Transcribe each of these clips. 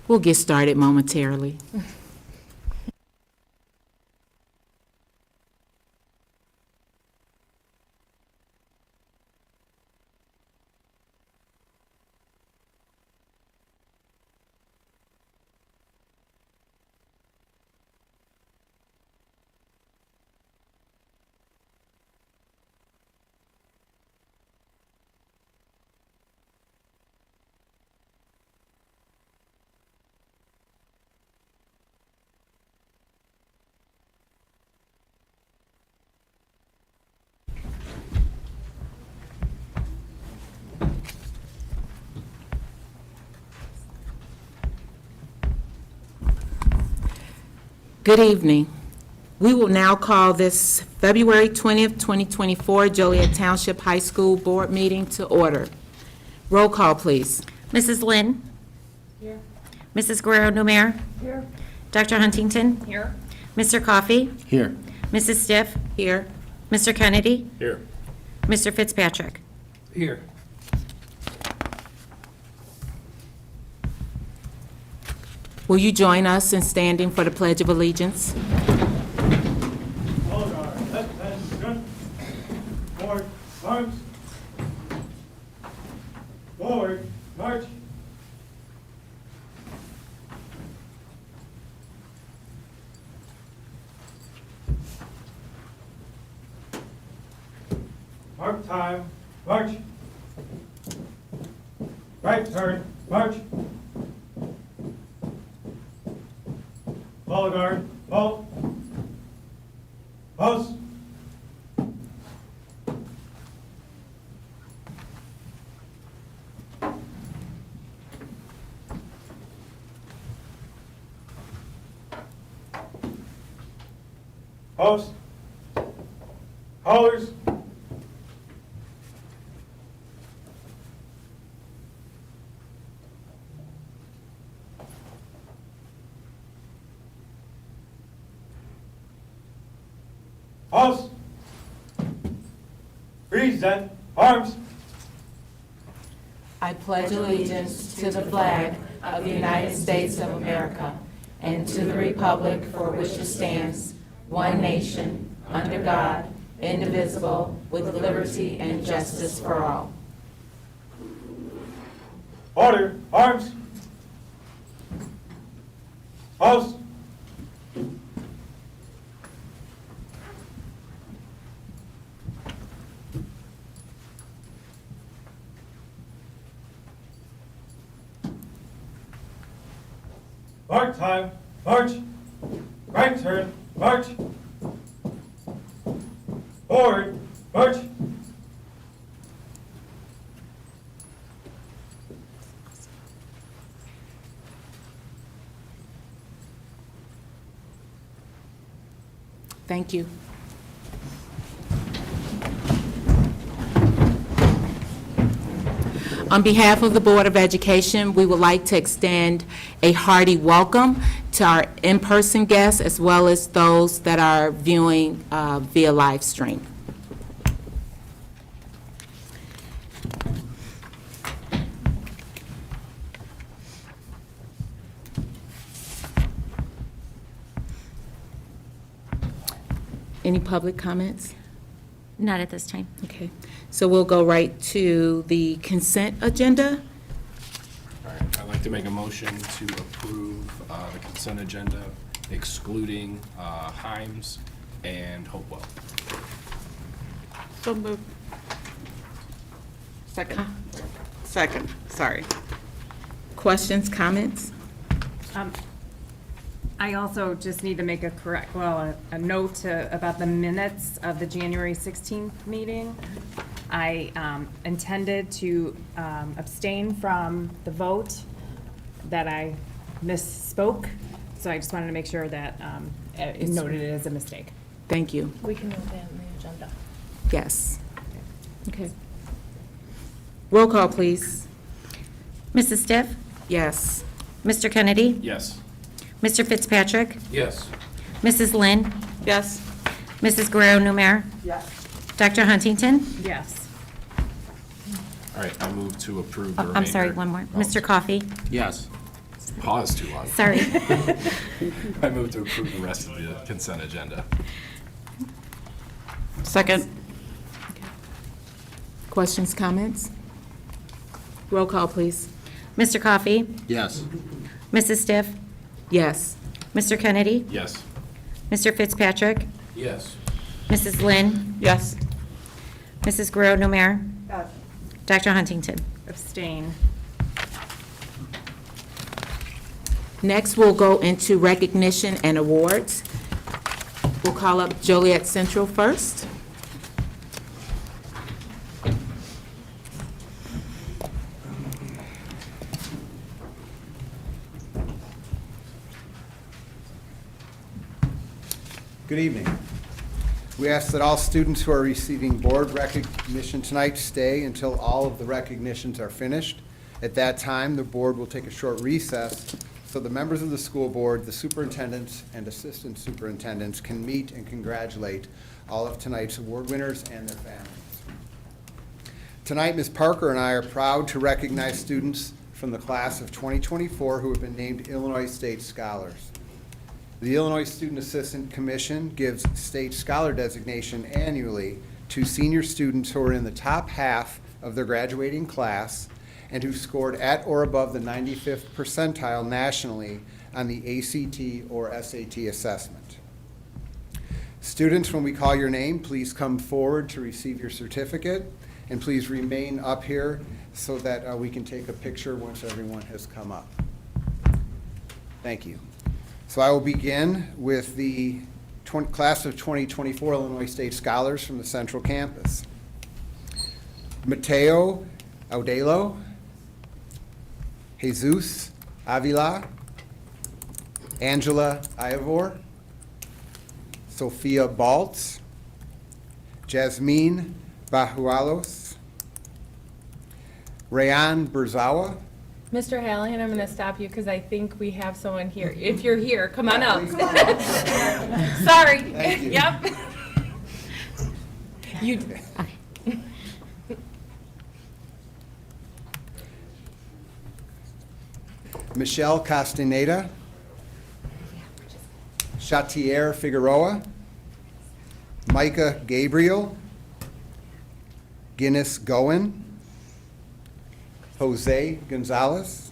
We'll get started momentarily. Good evening. We will now call this February 20th, 2024 Joliet Township High School Board meeting to order. Roll call, please. Mrs. Lynn? Here. Mrs. Guerrero-Numer? Here. Dr. Huntington? Here. Mr. Coffey? Here. Mrs. Stiff? Here. Mr. Kennedy? Here. Mr. Fitzpatrick? Here. Will you join us in standing for the Pledge of Allegiance? All guard, left hand gun. Forward, arms. Forward, march. Mark time, march. Right turn, march. Follow guard, halt. Post. Post. Colors. Post. Present arms. I pledge allegiance to the flag of the United States of America and to the republic for which it stands, one nation, under God, indivisible, with liberty and justice for all. Order, arms. Post. Mark time, march. Right turn, march. Forward, march. Thank you. On behalf of the Board of Education, we would like to extend a hearty welcome to our in-person guests as well as those that are viewing via live stream. Any public comments? Not at this time. Okay, so we'll go right to the consent agenda. All right, I'd like to make a motion to approve the consent agenda excluding Himes and Hopewell. So moved. Second, sorry. Questions, comments? I also just need to make a note about the minutes of the January 16th meeting. I intended to abstain from the vote that I misspoke, so I just wanted to make sure that it noted it as a mistake. Thank you. We can move that in the agenda. Yes. Okay. Roll call, please. Mrs. Stiff? Yes. Mr. Kennedy? Yes. Mr. Fitzpatrick? Yes. Mrs. Lynn? Yes. Mrs. Guerrero-Numer? Yes. Dr. Huntington? Yes. All right, I move to approve the remainder. I'm sorry, one more. Oh, Mr. Coffey? Yes. Pause too long. Sorry. I move to approve the rest of the consent agenda. Second. Questions, comments? Roll call, please. Mr. Coffey? Yes. Mrs. Stiff? Yes. Mr. Kennedy? Yes. Mr. Fitzpatrick? Yes. Mrs. Lynn? Yes. Mrs. Guerrero-Numer? Dr. Huntington? Abstain. Next, we'll go into recognition and awards. We'll call up Joliet Central first. Good evening. We ask that all students who are receiving board recognition tonight stay until all of the recognitions are finished. At that time, the board will take a short recess so the members of the school board, the superintendents, and assistant superintendents can meet and congratulate all of tonight's award winners and their families. Tonight, Ms. Parker and I are proud to recognize students from the class of 2024 who have been named Illinois State Scholars. The Illinois Student Assistant Commission gives state scholar designation annually to senior students who are in the top half of their graduating class and who scored at or above the 95th percentile nationally on the ACT or SAT assessment. Students, when we call your name, please come forward to receive your certificate, and please remain up here so that we can take a picture once everyone has come up. Thank you. So I will begin with the class of 2024 Illinois State Scholars from the Central Campus. Mateo Audelo, Jesus Avila, Angela Iavor, Sophia Baltz, Jasmine Bajualos, Rayan Berzawa. Mr. Hallahan, I'm going to stop you because I think we have someone here. If you're here, come on up. Sorry. Thank you. Yep. You. Michelle Castaneda, Chatier Figueroa, Micah Gabriel, Guinness Goen, Jose Gonzalez,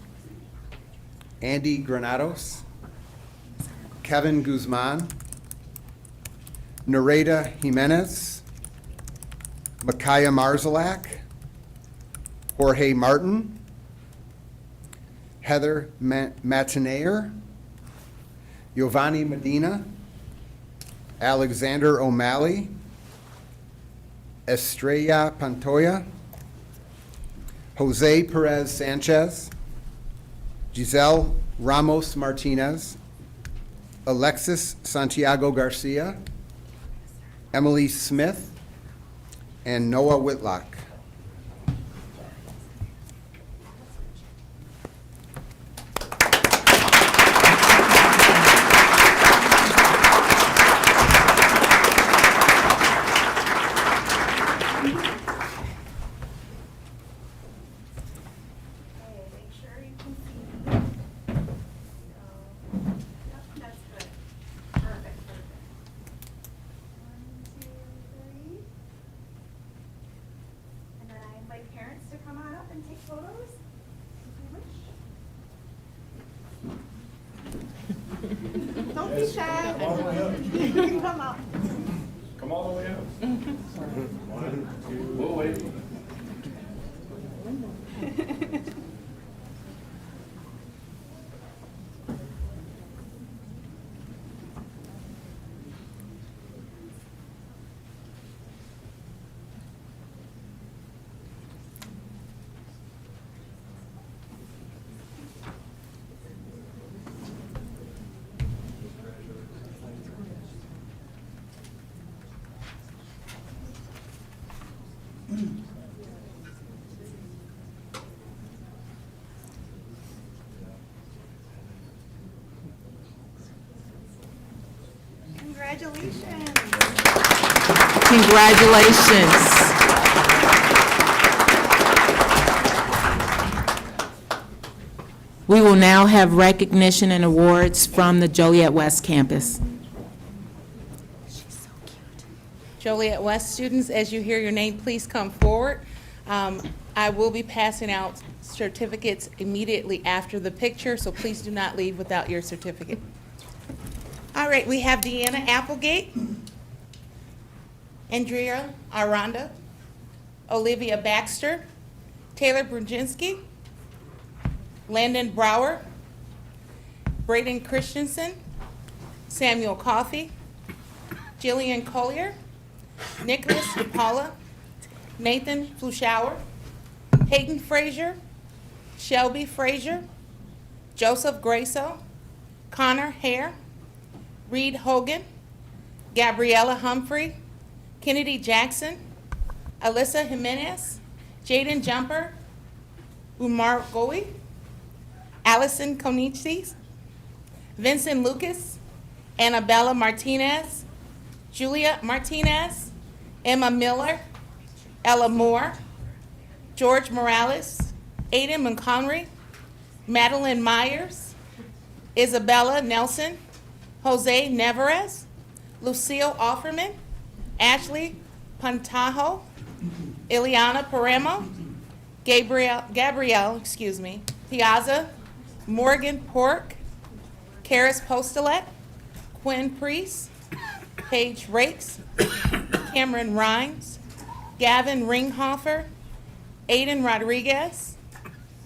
Andy Granados, Kevin Guzman, Nareda Jimenez, Micaiah Marzalak, Jorge Martin, Heather Matineer, Giovanni Medina, Alexander O'Malley, Estrella Pantoya, Jose Perez Sanchez, Giselle Ramos Martinez, Alexis Santiago Garcia, Emily Smith, and Noah Whitlock. Don't be shy. You can come up. Come all the way up. One, two, we'll wait. Congratulations. Congratulations. We will now have recognition and awards from the Joliet West campus. Joliet West students, as you hear your name, please come forward. I will be passing out certificates immediately after the picture, so please do not leave without your certificate. All right, we have Deanna Applegate, Andrea Aranda, Olivia Baxter, Taylor Brzezinski, Landon Brower, Braden Christensen, Samuel Coffey, Jillian Collier, Nicholas DePaula, Nathan Flushauer, Hayden Frazier, Shelby Frazier, Joseph Graso, Connor Hare, Reed Hogan, Gabriella Humphrey, Kennedy Jackson, Alyssa Jimenez, Jaden Jumper, Umar Goey, Allison Konitzis, Vincent Lucas, Annabella Martinez, Julia Martinez, Emma Miller, Ella Moore, George Morales, Aiden Montgomery, Madeline Myers, Isabella Nelson, Jose Nevarez, Lucille Offerman, Ashley Pantajo, Ileana Paramo, Gabrielle, Piazza, Morgan Pork, Karis Postelet, Quinn Priest, Paige Rakes, Cameron Rhimes, Gavin Ringhofer, Aiden Rodriguez,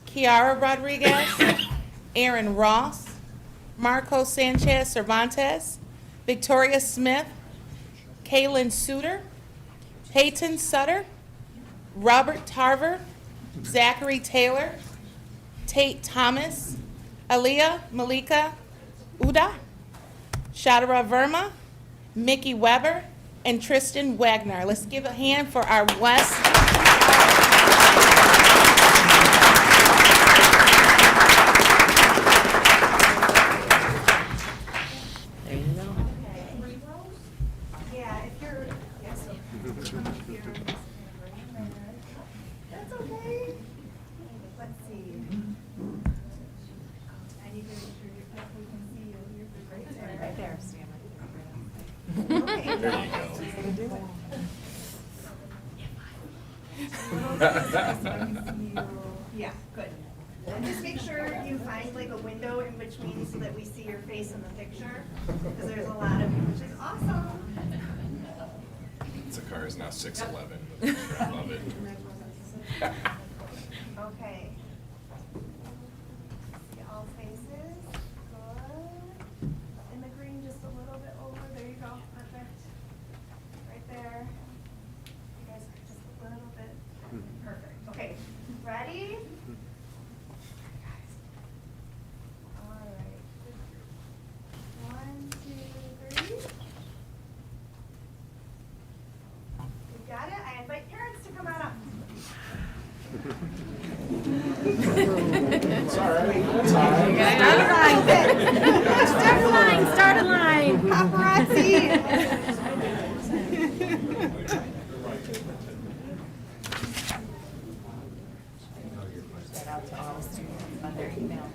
Kiara Rodriguez, Aaron Ross, Marco Sanchez Cervantes, Victoria Smith, Kaylin Suter, Peyton Sutter, Robert Tarver, Zachary Taylor, Tate Thomas, Aaliyah Malika Uda, Shadara Verma, Mickey Weber, and Tristan Wagner. Let's give a hand for our West. There you go. Yeah, if you're, yes, that's okay. Let's see. I need to make sure we can see you. You're right there. Right there, stand right there. Okay. There you go. Yeah, good. And just make sure you find like a window in between so that we see your face in the picture, because there's a lot of you, which is awesome. The car is now 6'11", I love it. Okay. See all faces. Good. In the green, just a little bit over. There you go. Perfect. Right there. You guys are just a little bit. Perfect. Okay. Ready? All right. 1, 2, 3. You got it? I invite parents to come on up. Start a line, start a line. Paparazzi.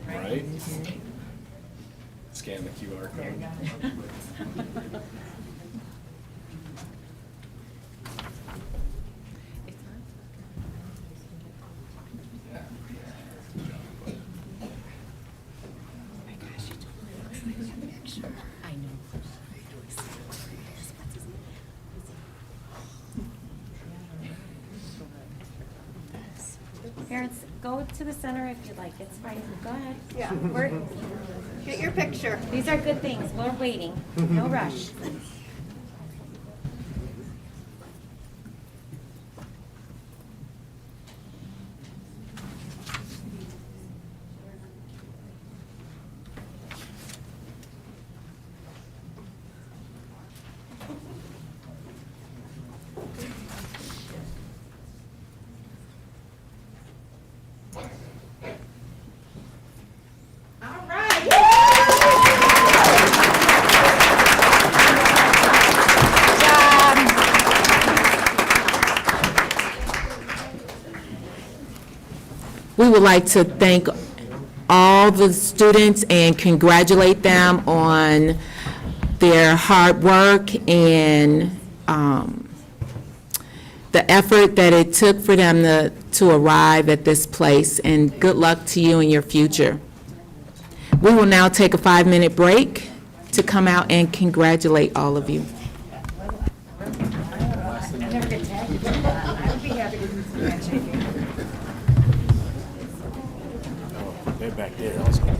Right? Scan the QR code. Parents, go to the center if you'd like. It's fine. Go ahead. Yeah. We're, Get your picture. these are good things. We're waiting. No rush. All right. We would like to thank all the students and congratulate them on their hard work and the effort that it took for them to arrive at this place, and good luck to you in your future. We will now take a 5-minute break to come out and congratulate all of you. They're back there, let's go.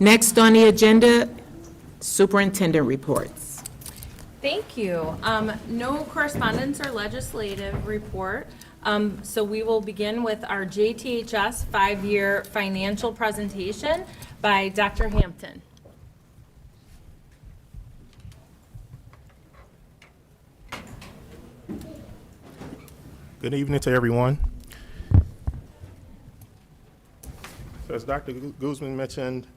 Next on the agenda, superintendent reports. Thank you. No correspondence or legislative report. So we will begin with our JTHS 5-year financial presentation by Dr. Hampton. Good evening to everyone. So as Dr. Guzman mentioned,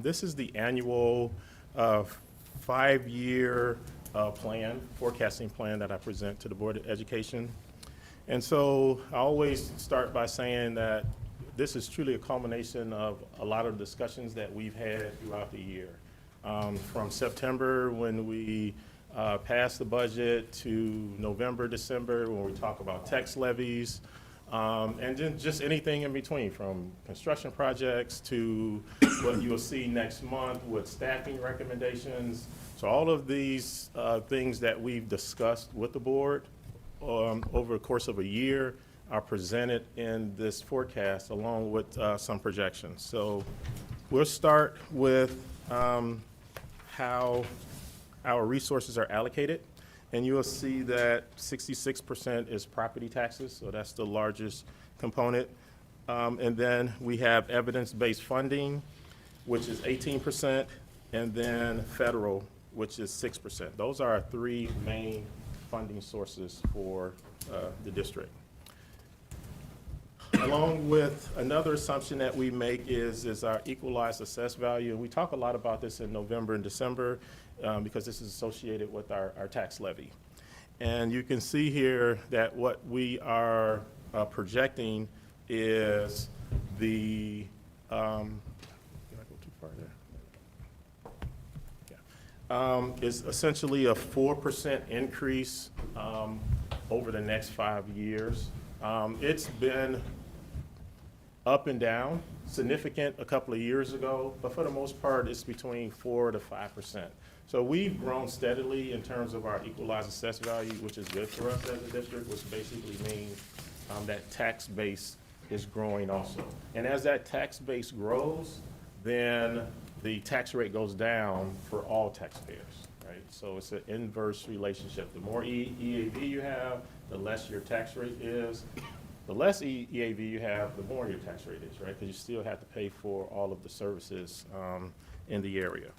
this is the annual 5-year forecasting plan that I present to the Board of Education. And so I always start by saying that this is truly a culmination of a lot of discussions that we've had throughout the year. From September, when we passed the budget, to November, December, when we talk about tax levies, and then just anything in between, from construction projects to what you'll see next month with staffing recommendations. So all of these things that we've discussed with the board over the course of a year are presented in this forecast along with some projections. So we'll start with how our resources are allocated. And you will see that 66% is property taxes, so that's the largest component. And then we have evidence-based funding, which is 18%, and then federal, which is 6%. Those are our three main funding sources for the district. Along with another assumption that we make is our equalized assessed value. And we talk a lot about this in November and December because this is associated with our tax levy. And you can see here that what we are projecting is the, did I go too far there? Yeah. Is essentially a 4% increase over the next 5 years. It's been up and down, significant a couple of years ago, but for the most part, it's between 4 to 5%. So we've grown steadily in terms of our equalized assessed value, which is good for us as a district, which basically means that tax base is growing also. And as that tax base grows, then the tax rate goes down for all taxpayers, right? So it's an inverse relationship. The more EAV you have, the less your tax rate is. The less EAV you have, the more your tax rate is, right? Because you still have to pay for all of the services in the area.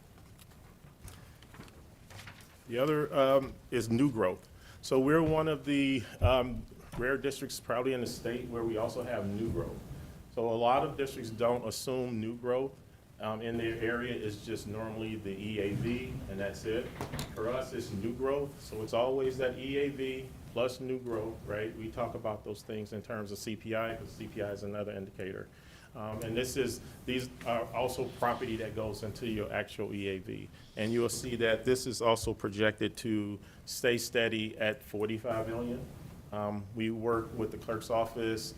The other is new growth. So we're one of the rare districts probably in the state where we also have new growth. So a lot of districts don't assume new growth in their area. It's just normally the EAV, and that's it. For us, it's new growth, so it's always that EAV plus new growth, right? We talk about those things in terms of CPI, because CPI is another indicator. And these are also property that goes into your actual EAV. And you'll see that this is also projected to stay steady at 45 million. We work with the clerk's office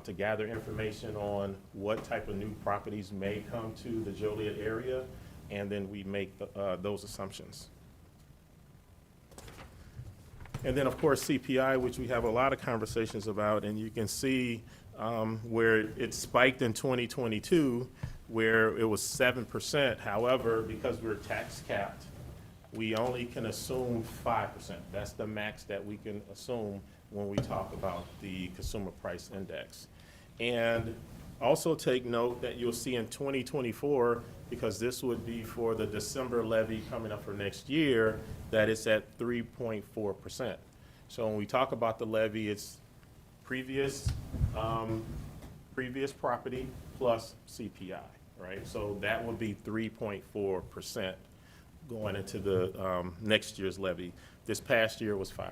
to gather information on what type of new properties may come to the Joliet area, and then we make those assumptions. And then, of course, CPI, which we have a lot of conversations about, and you can see where it spiked in 2022, where it was 7%. However, because we're tax capped, we only can assume 5%. That's the max that we can assume when we talk about the consumer price index. And also take note that you'll see in 2024, because this would be for the December levy coming up for next year, that it's at 3.4%. So when we talk about the levy, it's previous property plus CPI, right? So that would be 3.4% going into the next year's levy. This past year was 5%.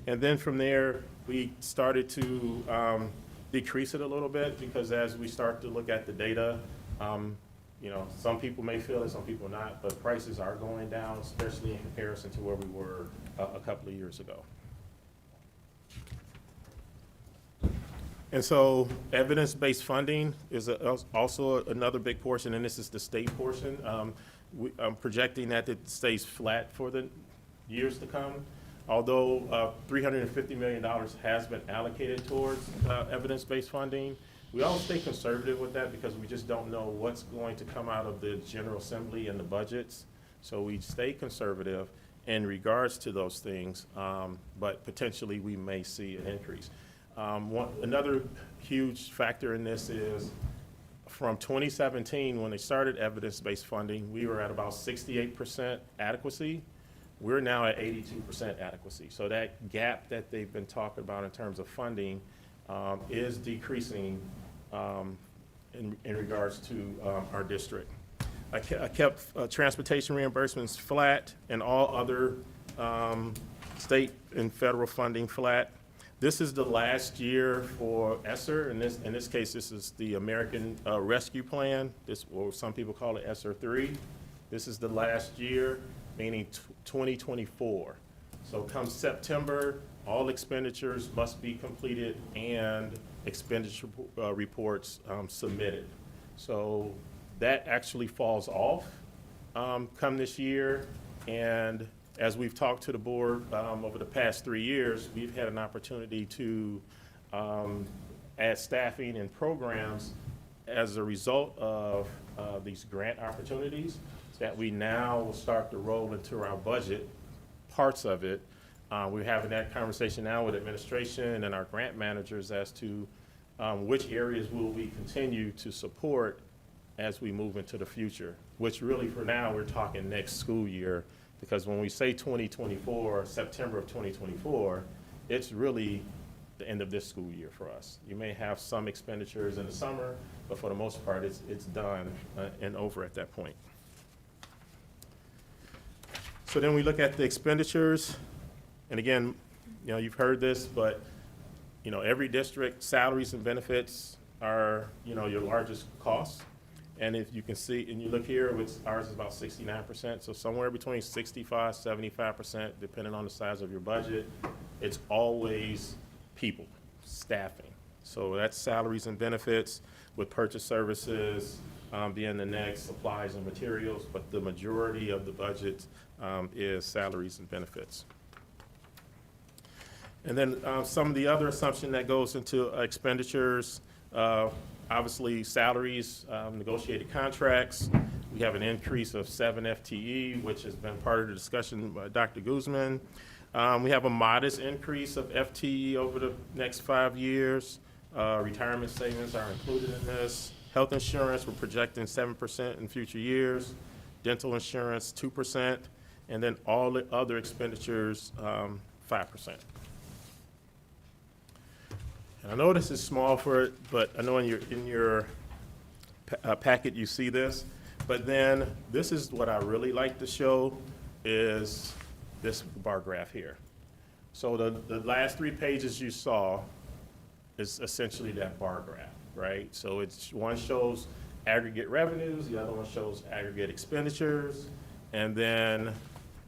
And then from there, we started to decrease it a little bit, because as we start to look at the data, you know, some people may feel it, some people not, but prices are going down, especially in comparison to where we were a couple of years ago. And so evidence-based funding is also another big portion, and this is the state portion. I'm projecting that it stays flat for the years to come. Although $350 million has been allocated towards evidence-based funding, We always stay conservative with that because we just don't know what's going to come out of the General Assembly and the budgets. So we stay conservative in regards to those things, but potentially we may see an increase. Another huge factor in this is from 2017, when they started evidence-based funding, we were at about 68% adequacy. We're now at 82% adequacy. So that gap that they've been talking about in terms of funding is decreasing in regards to our district. I kept transportation reimbursements flat and all other state and federal funding flat. This is the last year for ESSER. In this case, this is the American Rescue Plan. Or some people call it ESSER 3. This is the last year, meaning 2024. So come September, all expenditures must be completed and expenditure reports submitted. So that actually falls off come this year. And as we've talked to the board over the past 3 years, we've had an opportunity to add staffing and programs as a result of these grant opportunities that we now will start to roll into our budget, parts of it. We're having that conversation now with administration and our grant managers as to which areas will we continue to support as we move into the future, which really for now, we're talking next school year, because when we say 2024, September of 2024, it's really the end of this school year for us. You may have some expenditures in the summer, but for the most part, it's done and over at that point. So then we look at the expenditures, and again, you've heard this, but every district salaries and benefits are your largest costs. And if you can see, and you look here, ours is about 69%, so somewhere between 65, 75%, depending on the size of your budget. It's always people, staffing. So that's salaries and benefits, with purchase services being the next, supplies and materials, but the majority of the budget is salaries and benefits. And then some of the other assumption that goes into expenditures, obviously salaries, negotiated contracts. We have an increase of 7 FTE, which has been part of the discussion by Dr. Guzman. We have a modest increase of FTE over the next 5 years. Retirement savings are included in this. Health insurance, we're projecting 7% in future years. Dental insurance, 2%. And then all the other expenditures, 5%. And I know this is small for it, but I know in your packet you see this. But then this is what I really like to show is this bar graph here. So the last 3 pages you saw is essentially that bar graph, right? So one shows aggregate revenues, the other one shows aggregate expenditures, and then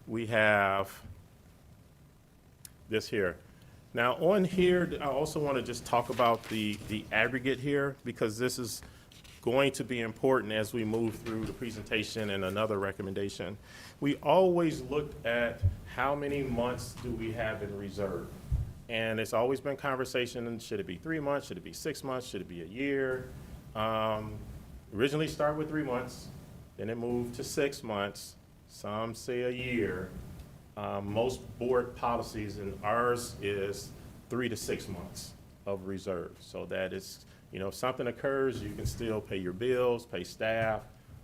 we have this here. Now on here, I also want to just talk about the aggregate here, because this is going to be important as we move through the presentation and another recommendation. We always looked at how many months do we have in reserve. And it's always been conversation, should it be 3 months, should it be 6 months, should it be a year? Originally started with 3 months, then it moved to 6 months, some say a year. Most board policies, and ours is 3 to 6 months of reserve. So that is, if something occurs, you can still pay your bills, pay staff,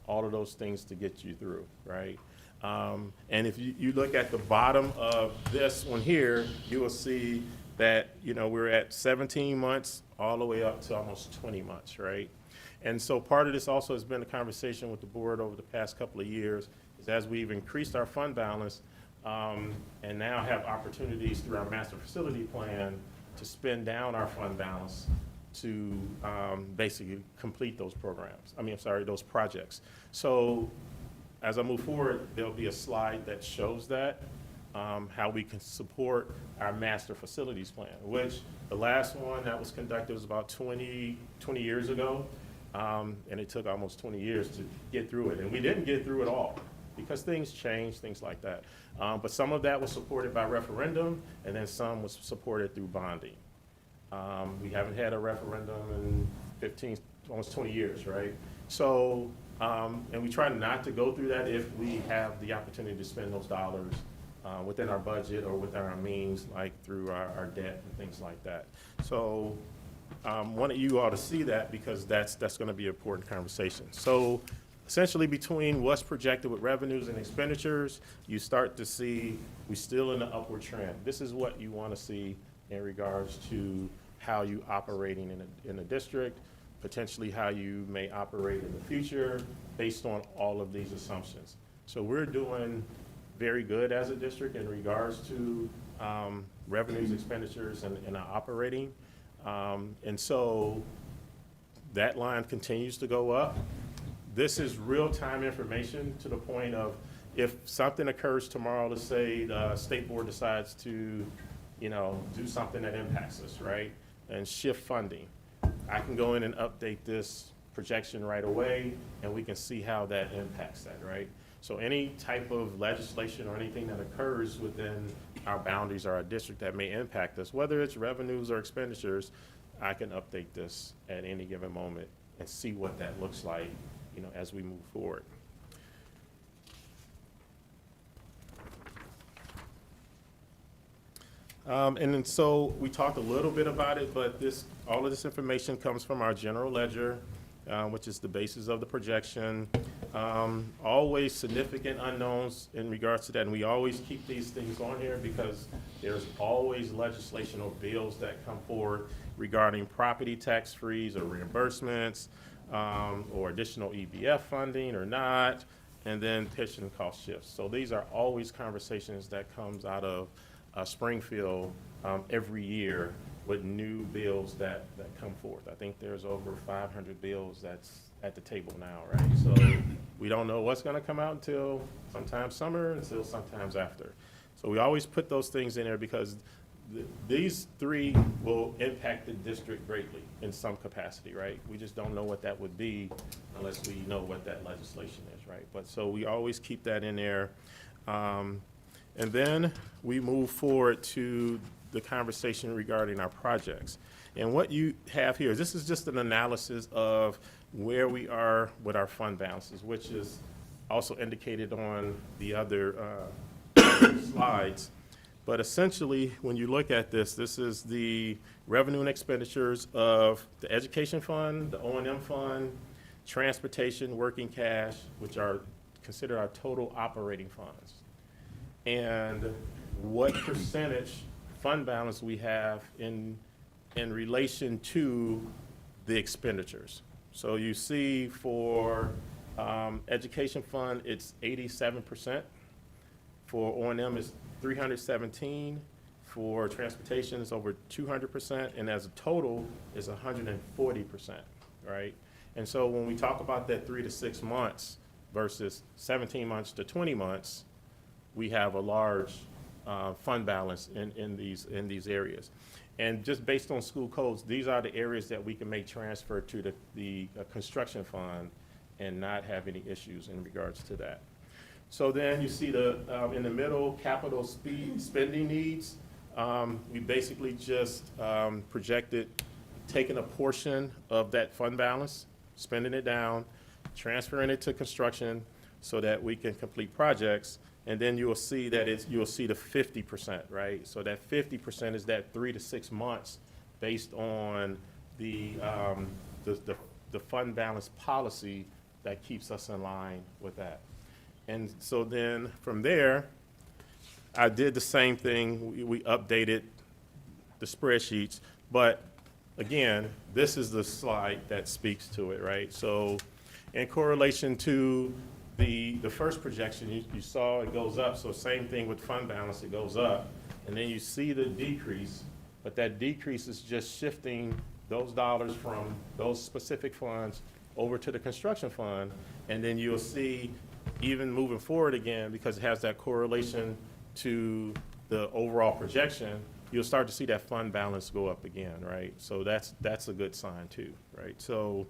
all of those things to get you through, right? And if you look at the bottom of this one here, you will see that, we're at 17 months all the way up to almost 20 months, right? And so part of this also has been a conversation with the board over the past couple of years, is as we've increased our fund balance, and now have opportunities through our master facility plan to spend down our fund balance to basically complete those programs. Those projects. So as I move forward, there'll be a slide that shows that, how we can support our master facilities plan, which the last one that was conducted was about 20 years ago, and it took almost 20 years to get through it. And we didn't get through it all, because things change, things like that. But some of that was supported by referendum, and then some was supported through bonding. We haven't had a referendum in 15, almost 20 years, right? So, and we try not to go through that if we have the opportunity to spend those dollars within our budget or within our means, like through our debt and things like that. So, wanted you all to see that because that's going to be an important conversation. So, essentially, between what's projected with revenues and expenditures, you start to see we're still in the upward trend. This is what you want to see in regards to how you operating in a district, potentially how you may operate in the future based on all of these assumptions. So we're doing very good as a district in regards to revenues, expenditures, and our operating. And so that line continues to go up. This is real-time information to the point of if something occurs tomorrow, let's say the state board decides to, do something that impacts us, right? And shift funding. I can go in and update this projection right away, and we can see how that impacts that, right? So any type of legislation or anything that occurs within our boundaries or our district that may impact us, whether it's revenues or expenditures, I can update this at any given moment and see what that looks like, as we move forward. And then so we talked a little bit about it, but all of this information comes from our general ledger, which is the basis of the projection. Always significant unknowns in regards to that, and we always keep these things on here because there's always legislation or bills that come forward regarding property tax freeze or reimbursements, or additional EBF funding or not, and then pension cost shifts. So these are always conversations that comes out of Springfield every year with new bills that come forth. I think there's over 500 bills that's at the table now, right? So we don't know what's going to come out until sometime summer, until sometimes after. So we always put those things in there because these three will impact the district greatly in some capacity, right? We just don't know what that would be unless we know what that legislation is, right? But so we always keep that in there. And then we move forward to the conversation regarding our projects. And what you have here, this is just an analysis of where we are with our fund balances, which is also indicated on the other slides. But essentially, when you look at this, this is the revenue and expenditures of the education fund, the O&M fund, transportation, working cash, which are considered our total operating funds. And what percentage fund balance we have in relation to the expenditures. So you see for education fund, it's 87%. For O&M, it's 317. For transportation, it's over 200%. And as a total, it's 140%, right? And so when we talk about that 3 to 6 months versus 17 months to 20 months, we have a large fund balance in these areas. And just based on school codes, these are the areas that we can make transfer to the construction fund and not have any issues in regards to that. So then you see in the middle, capital spending needs. We basically just projected taking a portion of that fund balance, spending it down, transferring it to construction so that we can complete projects. And then you will see that you'll see the 50%, right? So that 50% is that 3 to 6 months based on the fund balance policy that keeps us in line with that. And so then from there, I did the same thing. We updated the spreadsheets, but again, this is the slide that speaks to it, right? So in correlation to the first projection, you saw it goes up, so same thing with fund balance, it goes up. And then you see the decrease, but that decrease is just shifting those dollars from those specific funds over to the construction fund. And then you'll see, even moving forward again, because it has that correlation to the overall projection, you'll start to see that fund balance go up again, right? So that's a good sign too, right? So,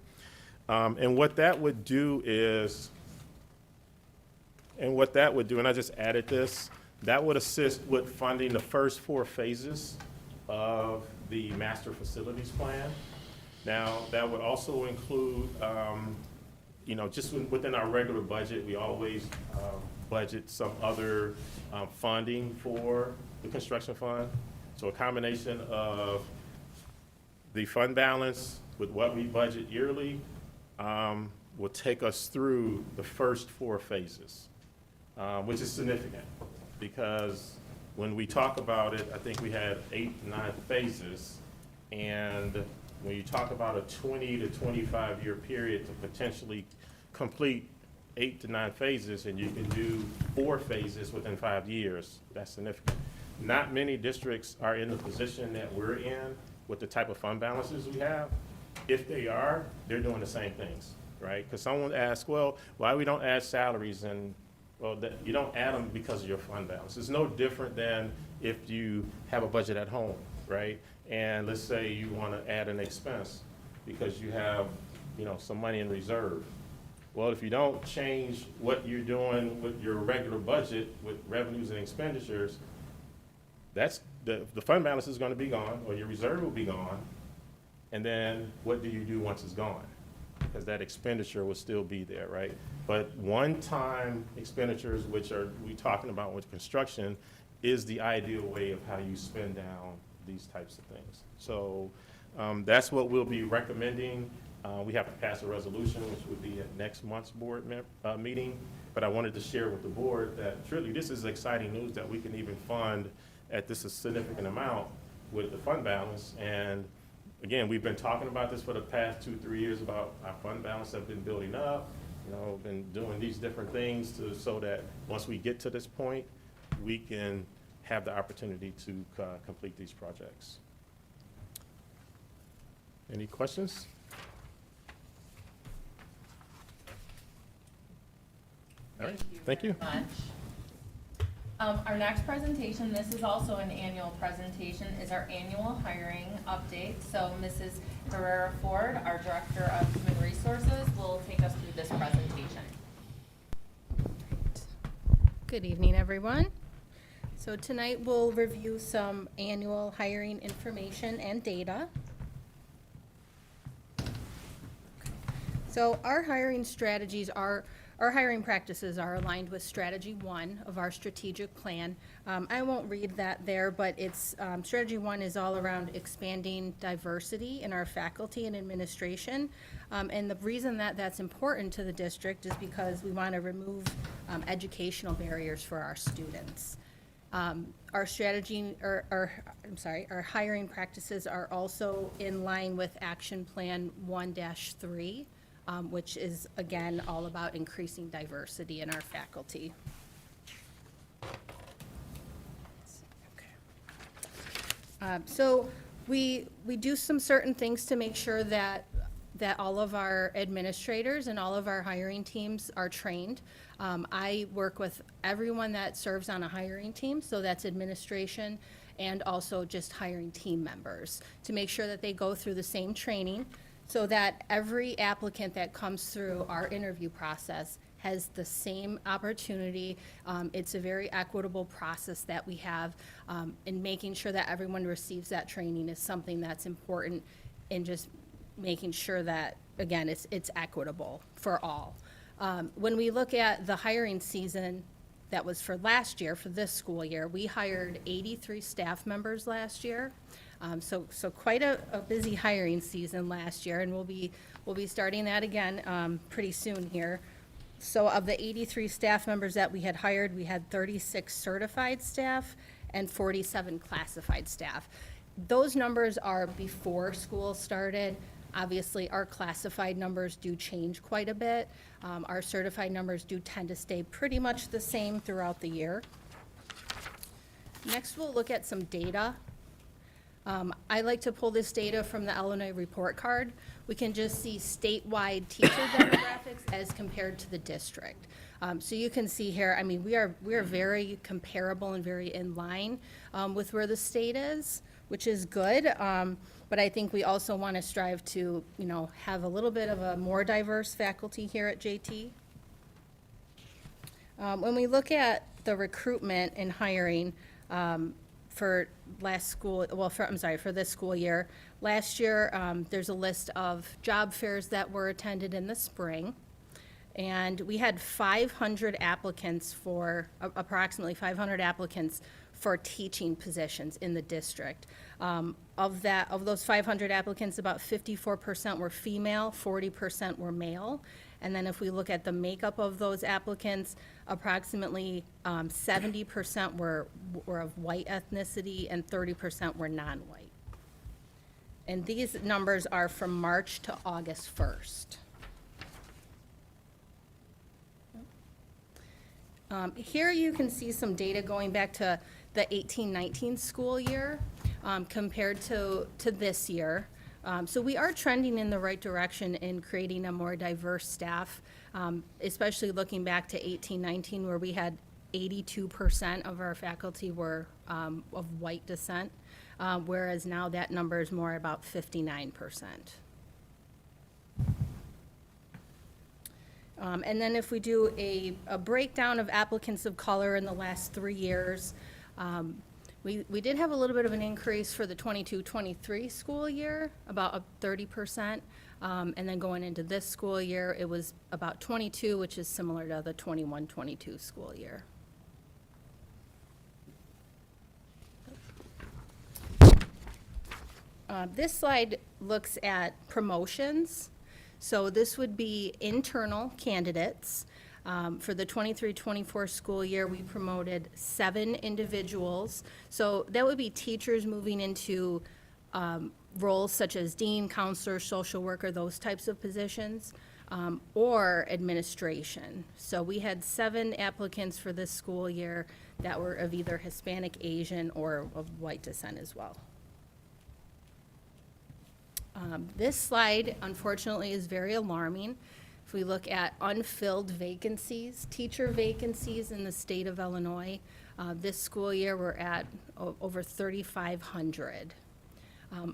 and what that would do is, and I just added this, that would assist with funding the first 4 phases of the master facilities plan. Now, that would also include, just within our regular budget, we always budget some other funding for the construction fund. So a combination of the fund balance with what we budget yearly will take us through the first 4 phases, which is significant because when we talk about it, I think we had 8, 9 phases. And when you talk about a 20 to 25 year period to potentially complete 8 to 9 phases, and you can do 4 phases within 5 years, that's significant. Not many districts are in the position that we're in with the type of fund balances we have. If they are, they're doing the same things, right? Because someone asks, well, why we don't add salaries? And well, you don't add them because of your fund balance. It's no different than if you have a budget at home, right? And let's say you want to add an expense because you have, some money in reserve. Well, if you don't change what you're doing with your regular budget with revenues and expenditures, that's the fund balance is going to be gone, or your reserve will be gone. And then what do you do once it's gone? Because that expenditure will still be there, right? But one-time expenditures, which are we talking about with construction, is the ideal way of how you spend down these types of things. So that's what we'll be recommending. We have to pass a resolution, which would be at next month's board meeting. But I wanted to share with the board that truly this is exciting news that we can even fund at this a significant amount with the fund balance. And again, we've been talking about this for the past 2-3 years about our fund balance have been building up, been doing these different things so that once we get to this point, we can have the opportunity to complete these projects. Any questions? All right, thank you. Very much. Our next presentation, this is also an annual presentation, is our annual hiring update. So Mrs. Herrera Ford, our Director of Human Resources, will take us through this presentation. Good evening, everyone. So tonight we'll review some annual hiring information and data. So our hiring practices are aligned with Strategy 1 of our strategic plan. I won't read that there, but it's Strategy 1 is all around expanding diversity in our faculty and administration. And the reason that that's important to the district is because we want to remove educational barriers for our students. Our hiring practices are also in line with Action Plan 1-3. Which is, again, all about increasing diversity in our faculty. So we do some certain things to make sure that all of our administrators and all of our hiring teams are trained. I work with everyone that serves on a hiring team, so that's administration and also just hiring team members, to make sure that they go through the same training, so that every applicant that comes through our interview process has the same opportunity. It's a very equitable process that we have, and making sure that everyone receives that training is something that's important in just making sure that, again, it's equitable for all. When we look at the hiring season that was for last year, for this school year, we hired 83 staff members last year. So quite a busy hiring season last year, and we'll be starting that again pretty soon here. So of the 83 staff members that we had hired, we had 36 certified staff and 47 classified staff. Those numbers are before school started. Obviously, our classified numbers do change quite a bit. Our certified numbers do tend to stay pretty much the same throughout the year. Next, we'll look at some data. I like to pull this data from the Illinois report card. We can just see statewide teacher demographics as compared to the district. So you can see here, I mean, we are very comparable and very in line with where the state is, which is good. But I think we also want to strive to, have a little bit of a more diverse faculty here at JT. When we look at the recruitment and hiring, for last school, well, for this school year. Last year, there's a list of job fairs that were attended in the spring. And we had 500 applicants for, approximately 500 applicants for teaching positions in the district. Of those 500 applicants, about 54% were female, 40% were male. And then if we look at the makeup of those applicants, approximately 70% were of white ethnicity and 30% were non-white. And these numbers are from March to August 1st. Here you can see some data going back to the 18-19 school year compared to this year. So we are trending in the right direction in creating a more diverse staff, especially looking back to 18-19 where we had 82% of our faculty were of white descent, whereas now that number is more about 59%. And then if we do a breakdown of applicants of color in the last 3 years, we did have a little bit of an increase for the 22-23 school year, about 30%. And then going into this school year, it was about 22, which is similar to the 21-22 school year. This slide looks at promotions. So this would be internal candidates. For the 23-24 school year, we promoted 7 individuals. So that would be teachers moving into roles such as dean, counselor, social worker, those types of positions, or administration. So we had 7 applicants for this school year that were of either Hispanic, Asian, or of white descent as well. This slide, unfortunately, is very alarming. If we look at unfilled vacancies, teacher vacancies in the state of Illinois, this school year we're at over 3,500.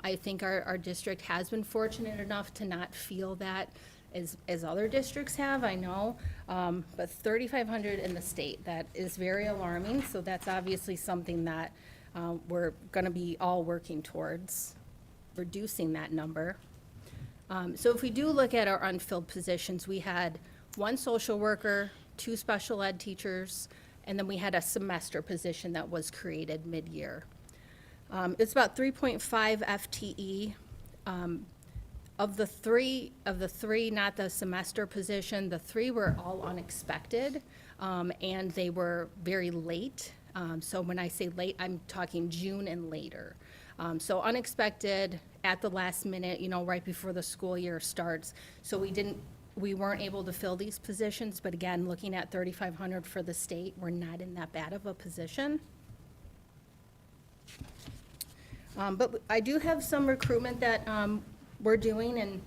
I think our district has been fortunate enough to not feel that as other districts have, I know, but 3,500 in the state, that is very alarming. So that's obviously something that we're going to be all working towards, reducing that number. So if we do look at our unfilled positions, we had 1 social worker, 2 special ed teachers, and then we had a semester position that was created mid-year. It's about 3.5 FTE. Of the three, not the semester position, the 3 were all unexpected, and they were very late. So when I say late, I'm talking June and later. So unexpected, at the last minute, right before the school year starts. So we weren't able to fill these positions, but again, looking at 3,500 for the state, we're not in that bad of a position. But I do have some recruitment that we're doing, and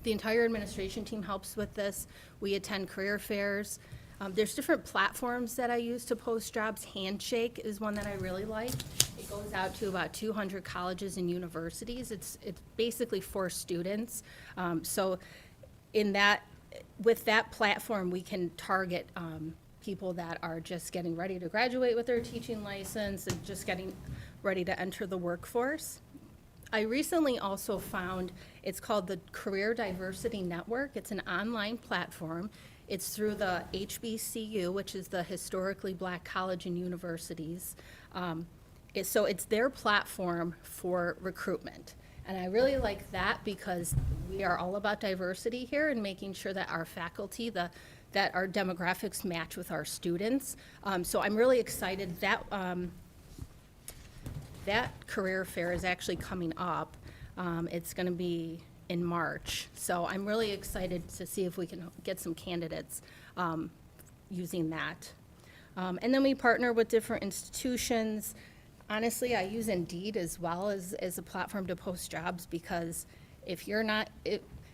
the entire administration team helps with this. We attend career fairs. There's different platforms that I use to post jobs. Handshake is one that I really like. It goes out to about 200 colleges and universities. It's basically for students. So with that platform, we can target people that are just getting ready to graduate with their teaching license and just getting ready to enter the workforce. I recently also found, it's called the Career Diversity Network. It's an online platform. It's through the HBCU, which is the Historically Black College and Universities. So it's their platform for recruitment. And I really like that because we are all about diversity here and making sure that our faculty, that our demographics match with our students. So I'm really excited that that career fair is actually coming up. It's going to be in March. So I'm really excited to see if we can get some candidates using that. And then we partner with different institutions. Honestly, I use Indeed as well as a platform to post jobs, because if you're not,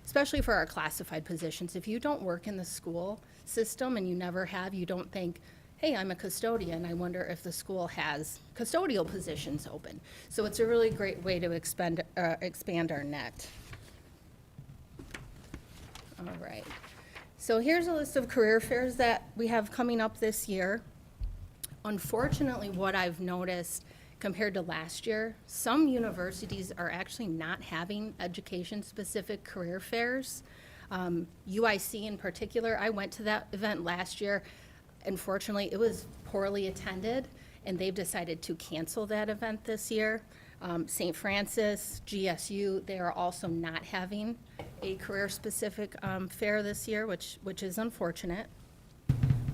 especially for our classified positions, if you don't work in the school system and you never have, you don't think, hey, I'm a custodian, I wonder if the school has custodial positions open. So it's a really great way to expand our net. All right. So here's a list of career fairs that we have coming up this year. Unfortunately, what I've noticed compared to last year. Some universities are actually not having education-specific career fairs. UIC in particular, I went to that event last year. Unfortunately, it was poorly attended, and they've decided to cancel that event this year. St. Francis, GSU, they are also not having a career-specific fair this year, which is unfortunate.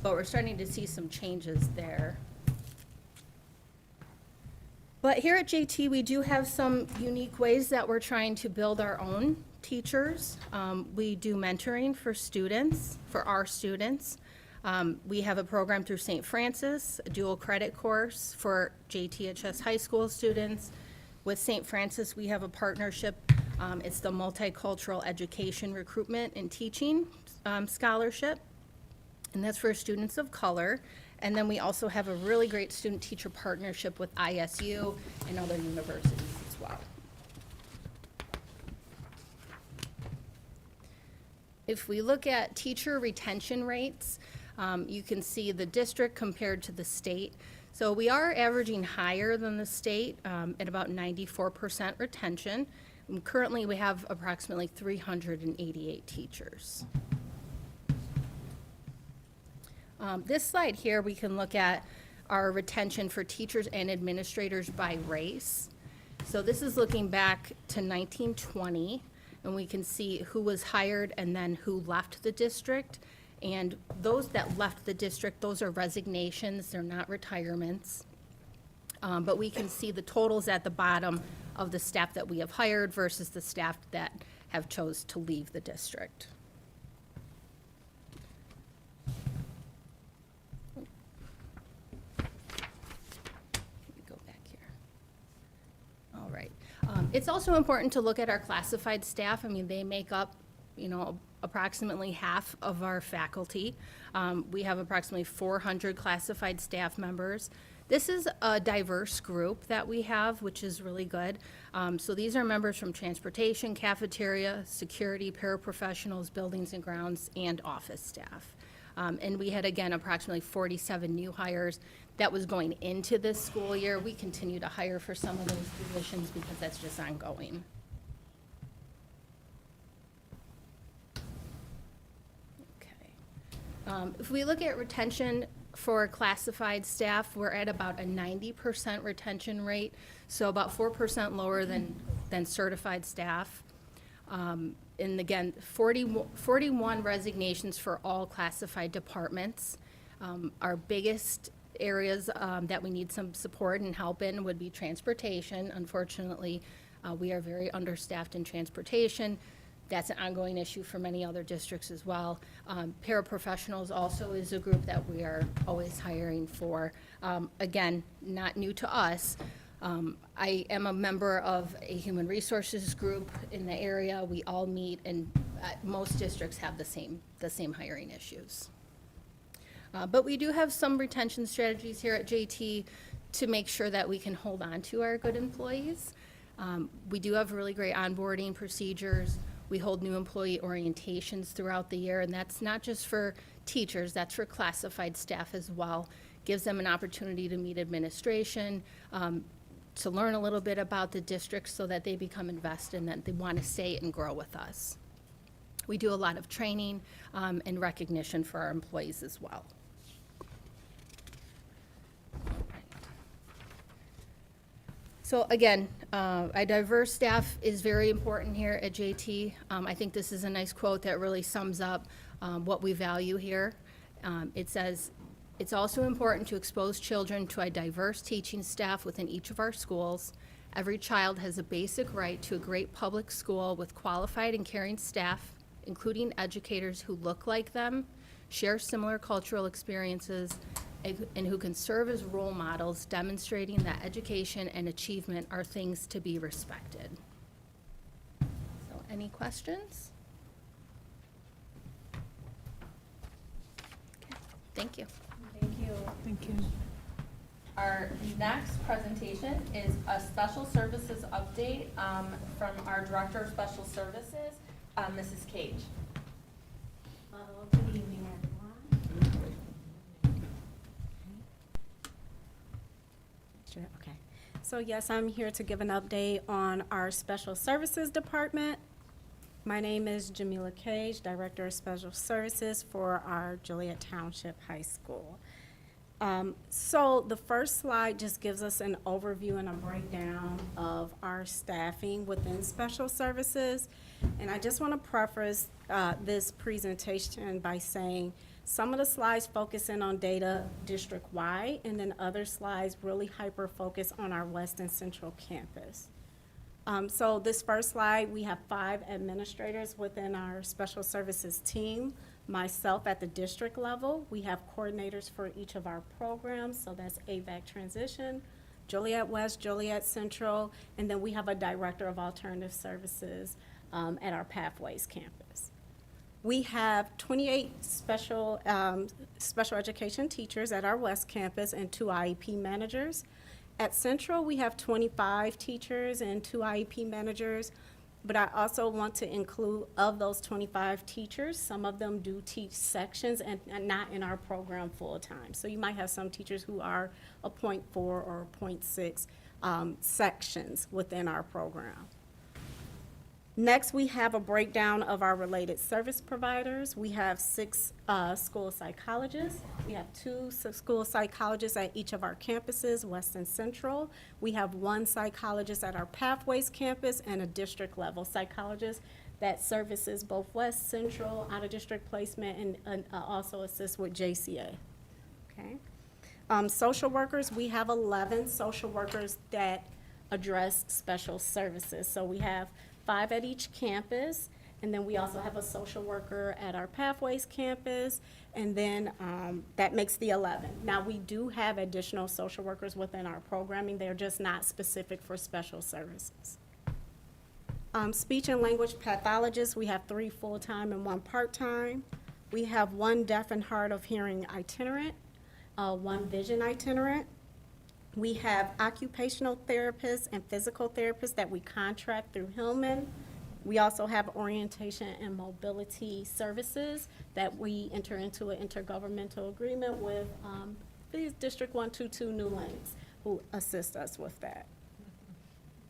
But we're starting to see some changes there. But here at JT, we do have some unique ways that we're trying to build our own teachers. We do mentoring for students, for our students. We have a program through St. Francis, a dual credit course for JTHS high school students. With St. Francis, we have a partnership. It's the Multicultural Education Recruitment and Teaching Scholarship, and that's for students of color. And then we also have a really great student-teacher partnership with ISU and other universities as well. If we look at teacher retention rates, you can see the district compared to the state. So we are averaging higher than the state at about 94% retention. And currently, we have approximately 388 teachers. This slide here, we can look at our retention for teachers and administrators by race. So this is looking back to 1920, and we can see who was hired and then who left the district. And those that left the district, those are resignations, they're not retirements. But we can see the totals at the bottom of the staff that we have hired versus the staff that have chose to leave the district. Go back here. All right. It's also important to look at our classified staff. I mean, they make up, approximately half of our faculty. We have approximately 400 classified staff members. This is a diverse group that we have, which is really good. So these are members from transportation, cafeteria, security, paraprofessionals, buildings and grounds, and office staff. And we had, again, approximately 47 new hires. That was going into this school year. We continue to hire for some of those positions because that's just ongoing. If we look at retention for classified staff, we're at about a 90% retention rate, so about 4% lower than certified staff. And again, 41 resignations for all classified departments. Our biggest areas that we need some support and help in would be transportation. Unfortunately, we are very understaffed in transportation. That's an ongoing issue for many other districts as well. Paraprofessionals also is a group that we are always hiring for. Again, not new to us. I am a member of a human resources group in the area. We all meet, and most districts have the same hiring issues. But we do have some retention strategies here at JT to make sure that we can hold on to our good employees. We do have really great onboarding procedures. We hold new employee orientations throughout the year, and that's not just for teachers, that's for classified staff as well. Gives them an opportunity to meet administration, to learn a little bit about the district so that they become invested and that they want to stay and grow with us. We do a lot of training and recognition for our employees as well. So again, a diverse staff is very important here at JT. I think this is a nice quote that really sums up what we value here. It says, "It's also important to expose children to a diverse teaching staff within each of our schools. Every child has a basic right to a great public school with qualified and caring staff, including educators who look like them, share similar cultural experiences, and who can serve as role models, demonstrating that education and achievement are things to be respected." So, any questions? Okay, thank you. Thank you. Thank you. Our next presentation is a special services update from our Director of Special Services, Mrs. Cage. Good evening, everyone. Sure, okay. So yes, I'm here to give an update on our Special Services Department. My name is Jamila Cage, Director of Special Services for our Joliet Township High School. So the first slide just gives us an overview and a breakdown of our staffing within Special Services. And I just want to preface this presentation by saying some of the slides focus in on data district-wide, and then other slides really hyper-focus on our West and Central campus. So this first slide, we have 5 administrators within our Special Services team. Myself at the district level, we have coordinators for each of our programs, so that's AVAC Transition, Joliet West, Joliet Central, and then we have a Director of Alternative Services at our Pathways campus. We have 28 special education teachers at our West campus and 2 IEP managers. At Central, we have 25 teachers and 2 IEP managers, but I also want to include, of those 25 teachers, some of them do teach sections and not in our program full-time. So you might have some teachers who are a .4 or a .6 sections within our program. Next, we have a breakdown of our related service providers. We have 6 school psychologists. We have 2 school psychologists at each of our campuses, West and Central. We have 1 psychologist at our Pathways campus and a district-level psychologist that services both West, Central, out-of-district placement, and also assists with JCA. Okay. Social workers, we have 11 social workers that address special services. So we have 5 at each campus, and then we also have a social worker at our Pathways campus, and then that makes the 11. Now, we do have additional social workers within our programming. They're just not specific for special services. Speech and language pathologists, we have 3 full-time and 1 part-time. We have 1 deaf and hard of hearing itinerant, 1 vision itinerant. We have occupational therapists and physical therapists that we contract through Hillman. We also have orientation and mobility services that we enter into an intergovernmental agreement with District 122 New Lenox, who assist us with that.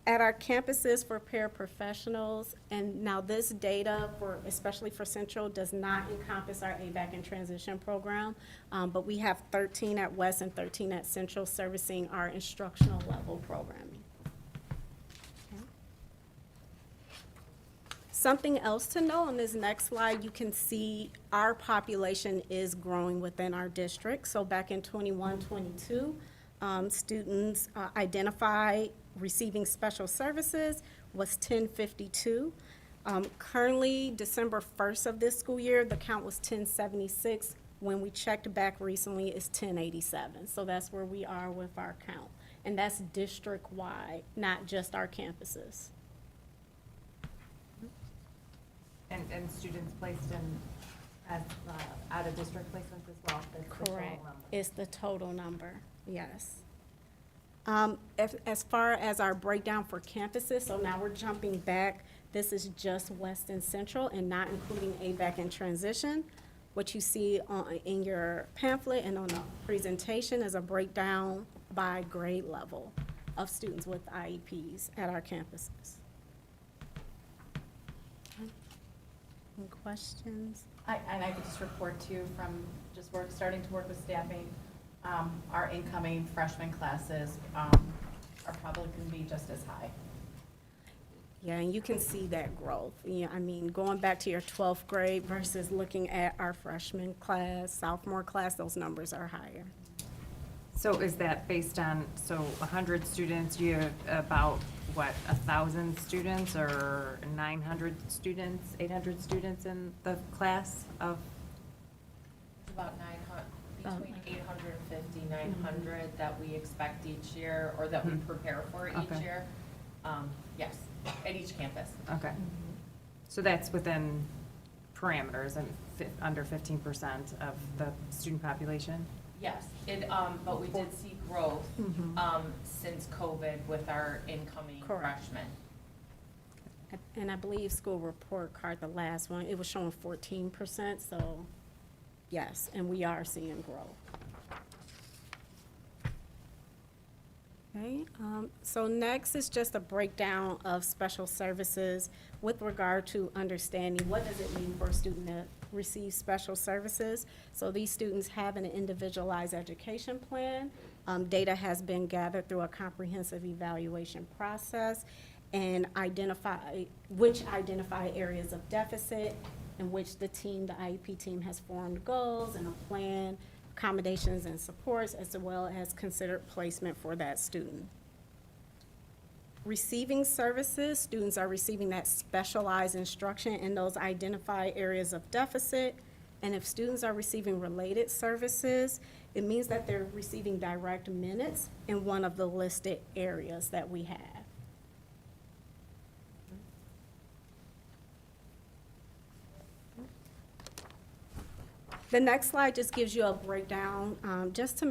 At our campuses for paraprofessionals, and now this data, especially for Central, does not encompass our AVAC and transition program, but we have 13 at West and 13 at Central servicing our instructional level programming. Okay. Something else to know on this next slide, you can see our population is growing within our district. So back in 21-22, students identified receiving special services was 1052. Currently, December 1st of this school year, the count was 1076. When we checked back recently, it's 1087. So that's where we are with our count. And that's district-wide, not just our campuses. And students placed in as out-of-district placements as well? That's the total Correct. number. It's the total number, yes. As far as our breakdown for campuses, so now we're jumping back. This is just West and Central and not including AVAC and transition. What you see in your pamphlet and on the presentation is a breakdown by grade level of students with IEPs at our campuses. Any questions? And I could just report to you from just starting to work with staffing, our incoming freshman classes are probably going to be just as high. Yeah, and you can see that growth. Yeah, I mean, going back to your 12th grade versus looking at our freshman class, sophomore class, those numbers are higher. So is that based on, 100 students, you have about, 1,000 students or 900 students, 800 students in the class of? It's about 900, between 850, 900 that we expect each year, or that we prepare for each Okay. year. Yes, at each campus. Okay. So that's within parameters and under 15% of the student population? Yes, but we did see growth since COVID with our incoming Correct. freshmen. And I believe school report card, the last one, it was showing 14%, so yes, and we are seeing growth. Okay, so next is just a breakdown of special services with regard to understanding what does it mean for a student to receive special services. So these students have an individualized education plan. Data has been gathered through a comprehensive evaluation process and identify areas of deficit in which the IEP team has formed goals and a plan, accommodations and supports, as well as considered placement for that student. Receiving services, students are receiving that specialized instruction in those identified areas of deficit. And if students are receiving related services, it means that they're receiving direct minutes in one of the listed areas that we have. The next slide just gives you a breakdown,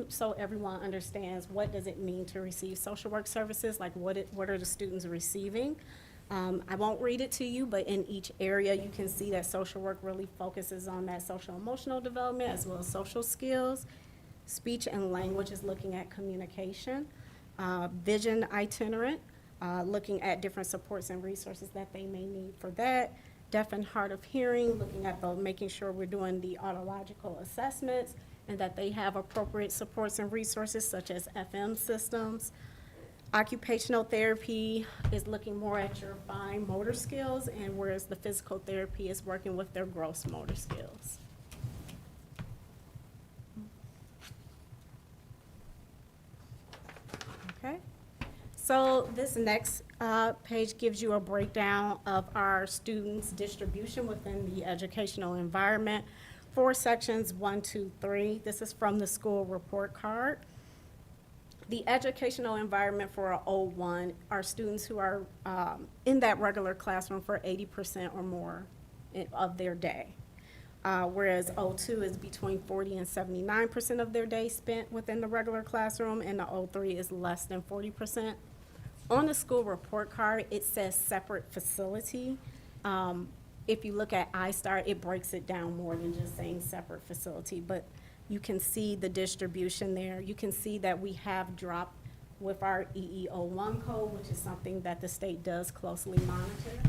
so everyone understands what does it mean to receive social work services, like what are the students receiving. I won't read it to you, but in each area you can see that social work really focuses on that social emotional development as well as social skills. Speech and language is looking at communication. Vision itinerant, looking at different supports and resources that they may need for that. Deaf and hard of hearing, looking at making sure we're doing the audiological assessments and that they have appropriate supports and resources such as FM systems. Occupational therapy is looking more at your fine motor skills, and whereas the physical therapy is working with their gross motor skills. Okay. So this next page gives you a breakdown of our students' distribution within the educational environment for sections 1, 2, 3. This is from the school report card. The educational environment for a 01 are students who are in that regular classroom for 80% or more of their day. Whereas 02 is between 40 and 79% of their day spent within the regular classroom, and the 03 is less than 40%. On the school report card, it says separate facility. If you look at iStar, it breaks it down more than just saying separate facility, but you can see the distribution there. You can see that we have dropped with our EE01 code, which is something that the state does closely monitor.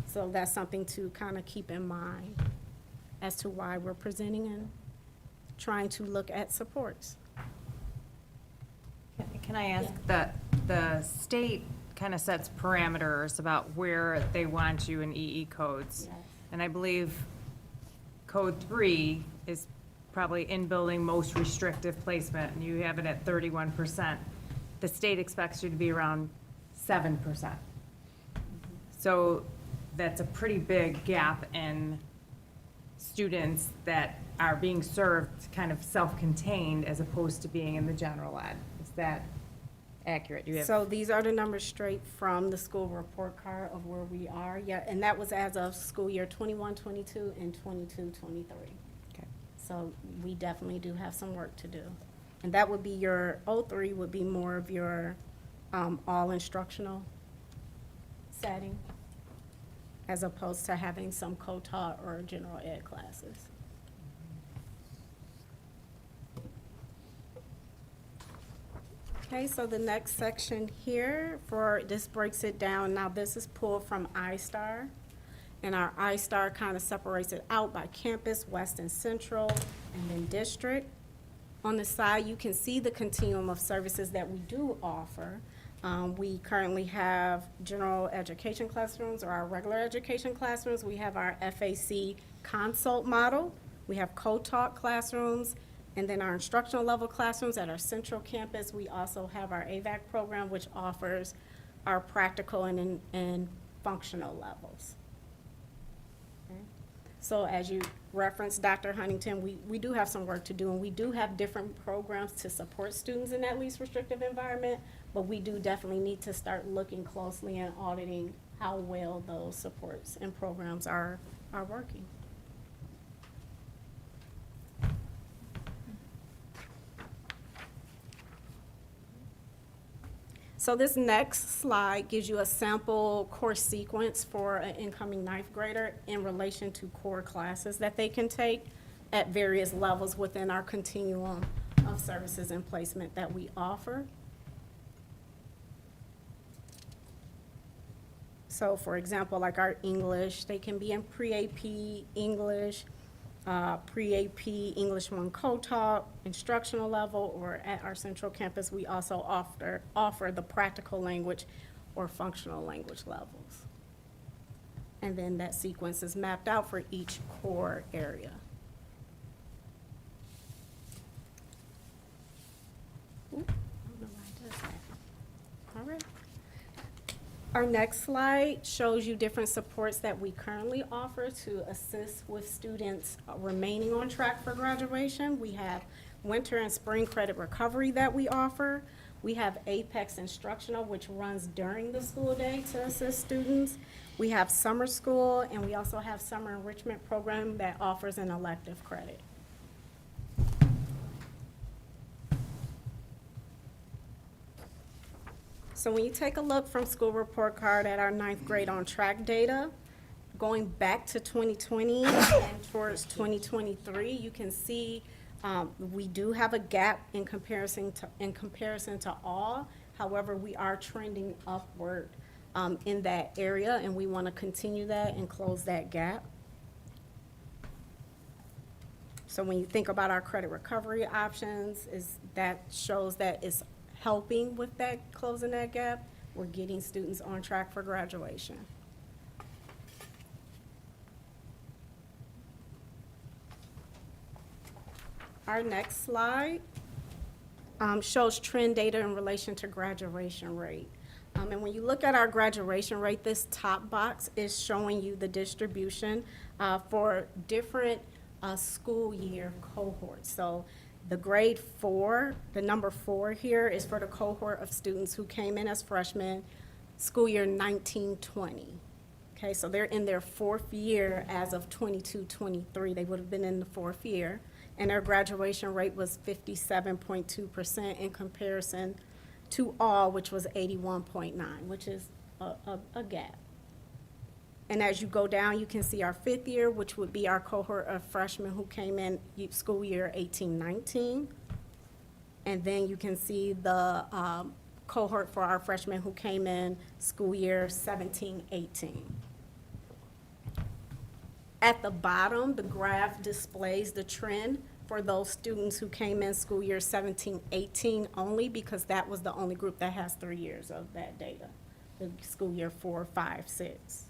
So that's something to kind of keep in mind as to why we're presenting and trying to look at supports. Can I ask that the state kind of sets parameters about where they want you in EE codes? Yes. And I believe code 3 is probably in building most restrictive placement, and you have it at 31%. The state expects you to be around 7%. So that's a pretty big gap in students that are being served kind of self-contained as opposed to being in the general ed. Is that accurate? You have So these are the numbers straight from the school report card of where we are. Yeah, and that was as of school year 21-22 and 22-23. Okay. So we definitely do have some work to do. And that would be your, 03 would be more of your all instructional setting, as opposed to having some co-taught or general ed classes. Okay, so the next section here this breaks it down. Now this is pulled from iStar, and our iStar kind of separates it out by campus, West and Central, and then district. On the side, you can see the continuum of services that we do offer. We currently have general education classrooms or our regular education classrooms. We have our FAC consult model. We have co-taught classrooms. And then our instructional level classrooms at our central campus. We also have our AVAC program, which offers our practical and functional levels. Okay. So as you referenced, Dr. Huntington, we do have some work to do, and we do have different programs to support students in that least restrictive environment, but we do definitely need to start looking closely and auditing how well those supports and programs are working. So this next slide gives you a sample course sequence for an incoming ninth grader in relation to core classes that they can take at various levels within our continuum of services and placement that we offer. So for example, like our English, they can be in pre-AP English, pre-AP English 1 co-talk, instructional level, or at our central campus, we also offer the practical language or functional language levels. And then that sequence is mapped out for each core area. Ooh, I don't know why it does that. All right. Our next slide shows you different supports that we currently offer to assist with students remaining on track for graduation. We have winter and spring credit recovery that we offer. We have Apex Instructional, which runs during the school day to assist students. We have summer school, and we also have summer enrichment program that offers an elective credit. So when you take a look from school report card at our 9th grade on track data, going back to 2020 and towards 2023, you can see we do have a gap in comparison to all. However, we are trending upward in that area, and we want to continue that and close that gap. So when you think about our credit recovery options, that shows that it's helping with that, closing that gap. We're getting students on track for graduation. Our next slide shows trend data in relation to graduation rate. And when you look at our graduation rate, this top box is showing you the distribution for different school year cohorts. So the grade 4, the number 4 here is for the cohort of students who came in as freshmen, school year 1920. Okay, so they're in their 4th year as of 22-23. They would have been in the 4th year. And their graduation rate was 57.2% in comparison to all, which was 81.9, which is a gap. And as you go down, you can see our 5th year, which would be our cohort of freshmen who came in school year 18-19. And then you can see the cohort for our freshmen who came in school year 17-18. At the bottom, the graph displays the trend for those students who came in school year 17-18 only, because that was the only group that has 3 years of that data, the school year 4, 5, 6.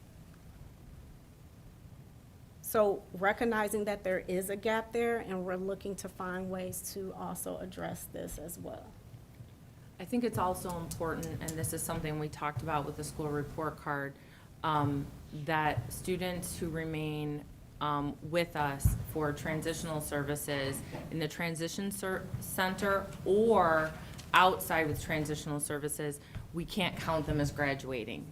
So recognizing that there is a gap there, and we're looking to find ways to also address this as well. I think it's also important, and this is something we talked about with the school report card, that students who remain with us for transitional services in the transition center or outside with transitional services, we can't count them as graduating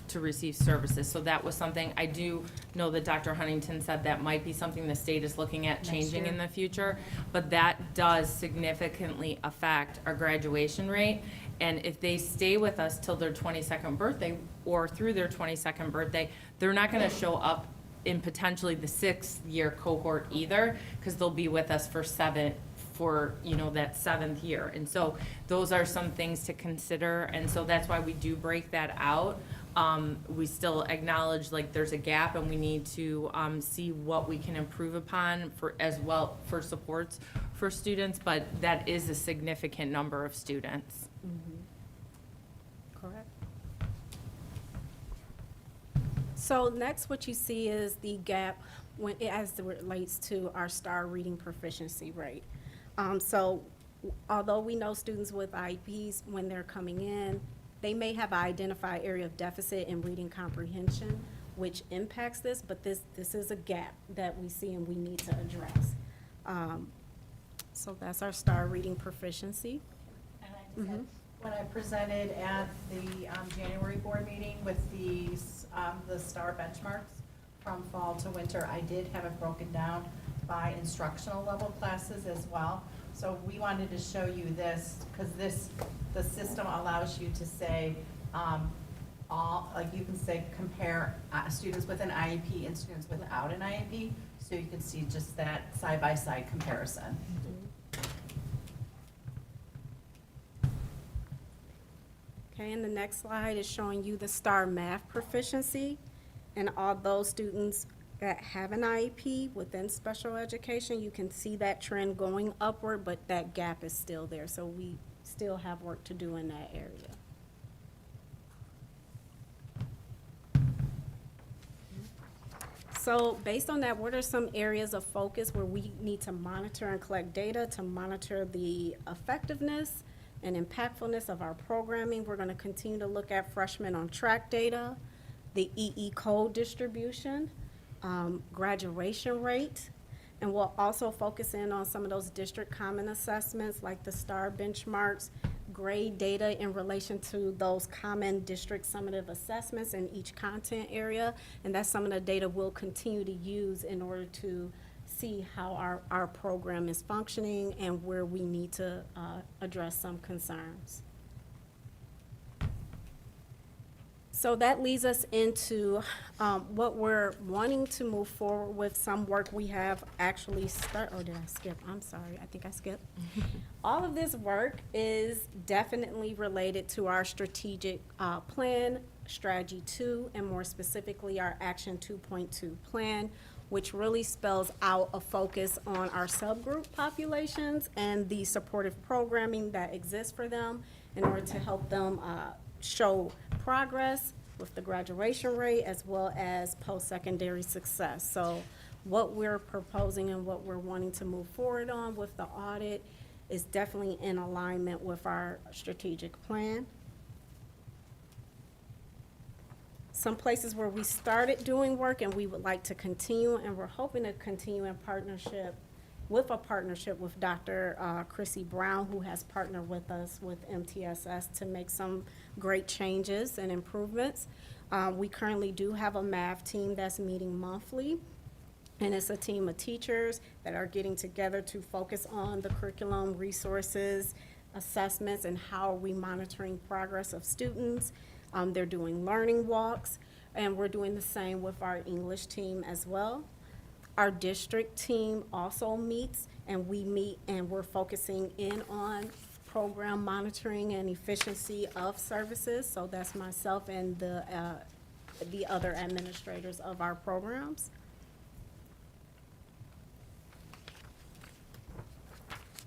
to receive services. So that was something, I do know that Dr. Huntington said that might be something the state is looking at changing in the future, but that does significantly affect our graduation rate. And if they stay with us till their 22nd birthday or through their 22nd birthday, they're not gonna show up in potentially the 6th year cohort either, because they'll be with us for that 7th year. And so those are some things to consider, and so that's why we do break that out. We still acknowledge like there's a gap, and we need to see what we can improve upon as well for supports for students, but that is a significant number of students. Correct. So next, what you see is the gap as it relates to our STAR reading proficiency rate. So although we know students with IEPs, when they're coming in, they may have an identified area of deficit in reading comprehension, which impacts this, but this is a gap that we see and we need to address. So that's our STAR reading proficiency. And I just had, when I presented at the January board meeting with the STAR benchmarks from fall to winter, I did have it broken down by instructional level classes as well. So we wanted to show you this, because the system allows you to say you can say compare students with an IEP and students without an IEP, so you can see just that side-by-side comparison. Okay, Okay, and the next slide is showing you the STAR math proficiency. And all those students that have an IEP within special education, you can see that trend going upward, but that gap is still there. So we still have work to do in that area. So based on that, what are some areas of focus where we need to monitor and collect data to monitor the effectiveness and impactfulness of our programming? We're going to continue to look at freshmen on track data, the EE code distribution, graduation rate, and we'll also focus in on some of those district common assessments like the STAR benchmarks, grade data in relation to those common district summative assessments in each content area. And that's some of the data we'll continue to use in order to see how our program is functioning and where we need to address some concerns. So that leads us into what we're wanting to move forward with, some work we have actually oh, did I skip? I'm sorry, I think I skipped. All of this work is definitely related to our strategic plan, strategy 2, and more specifically our action 2.2 plan, which really spells out a focus on our subgroup populations and the supportive programming that exists for them in order to help them show progress with the graduation rate as well as post-secondary success. So what we're proposing and what we're wanting to move forward on with the audit is definitely in alignment with our strategic plan. Some places where we started doing work and we would like to continue, and we're hoping to continue in partnership with Dr. Chrissy Brown, who has partnered with us with MTSS to make some great changes and improvements. We currently do have a math team that's meeting monthly, and it's a team of teachers that are getting together to focus on the curriculum, resources, assessments, and how are we monitoring progress of students. They're doing learning walks, and we're doing the same with our English team as well. Our district team also meets, and we meet and we're focusing in on program monitoring and efficiency of services. So that's myself and the other administrators of our programs.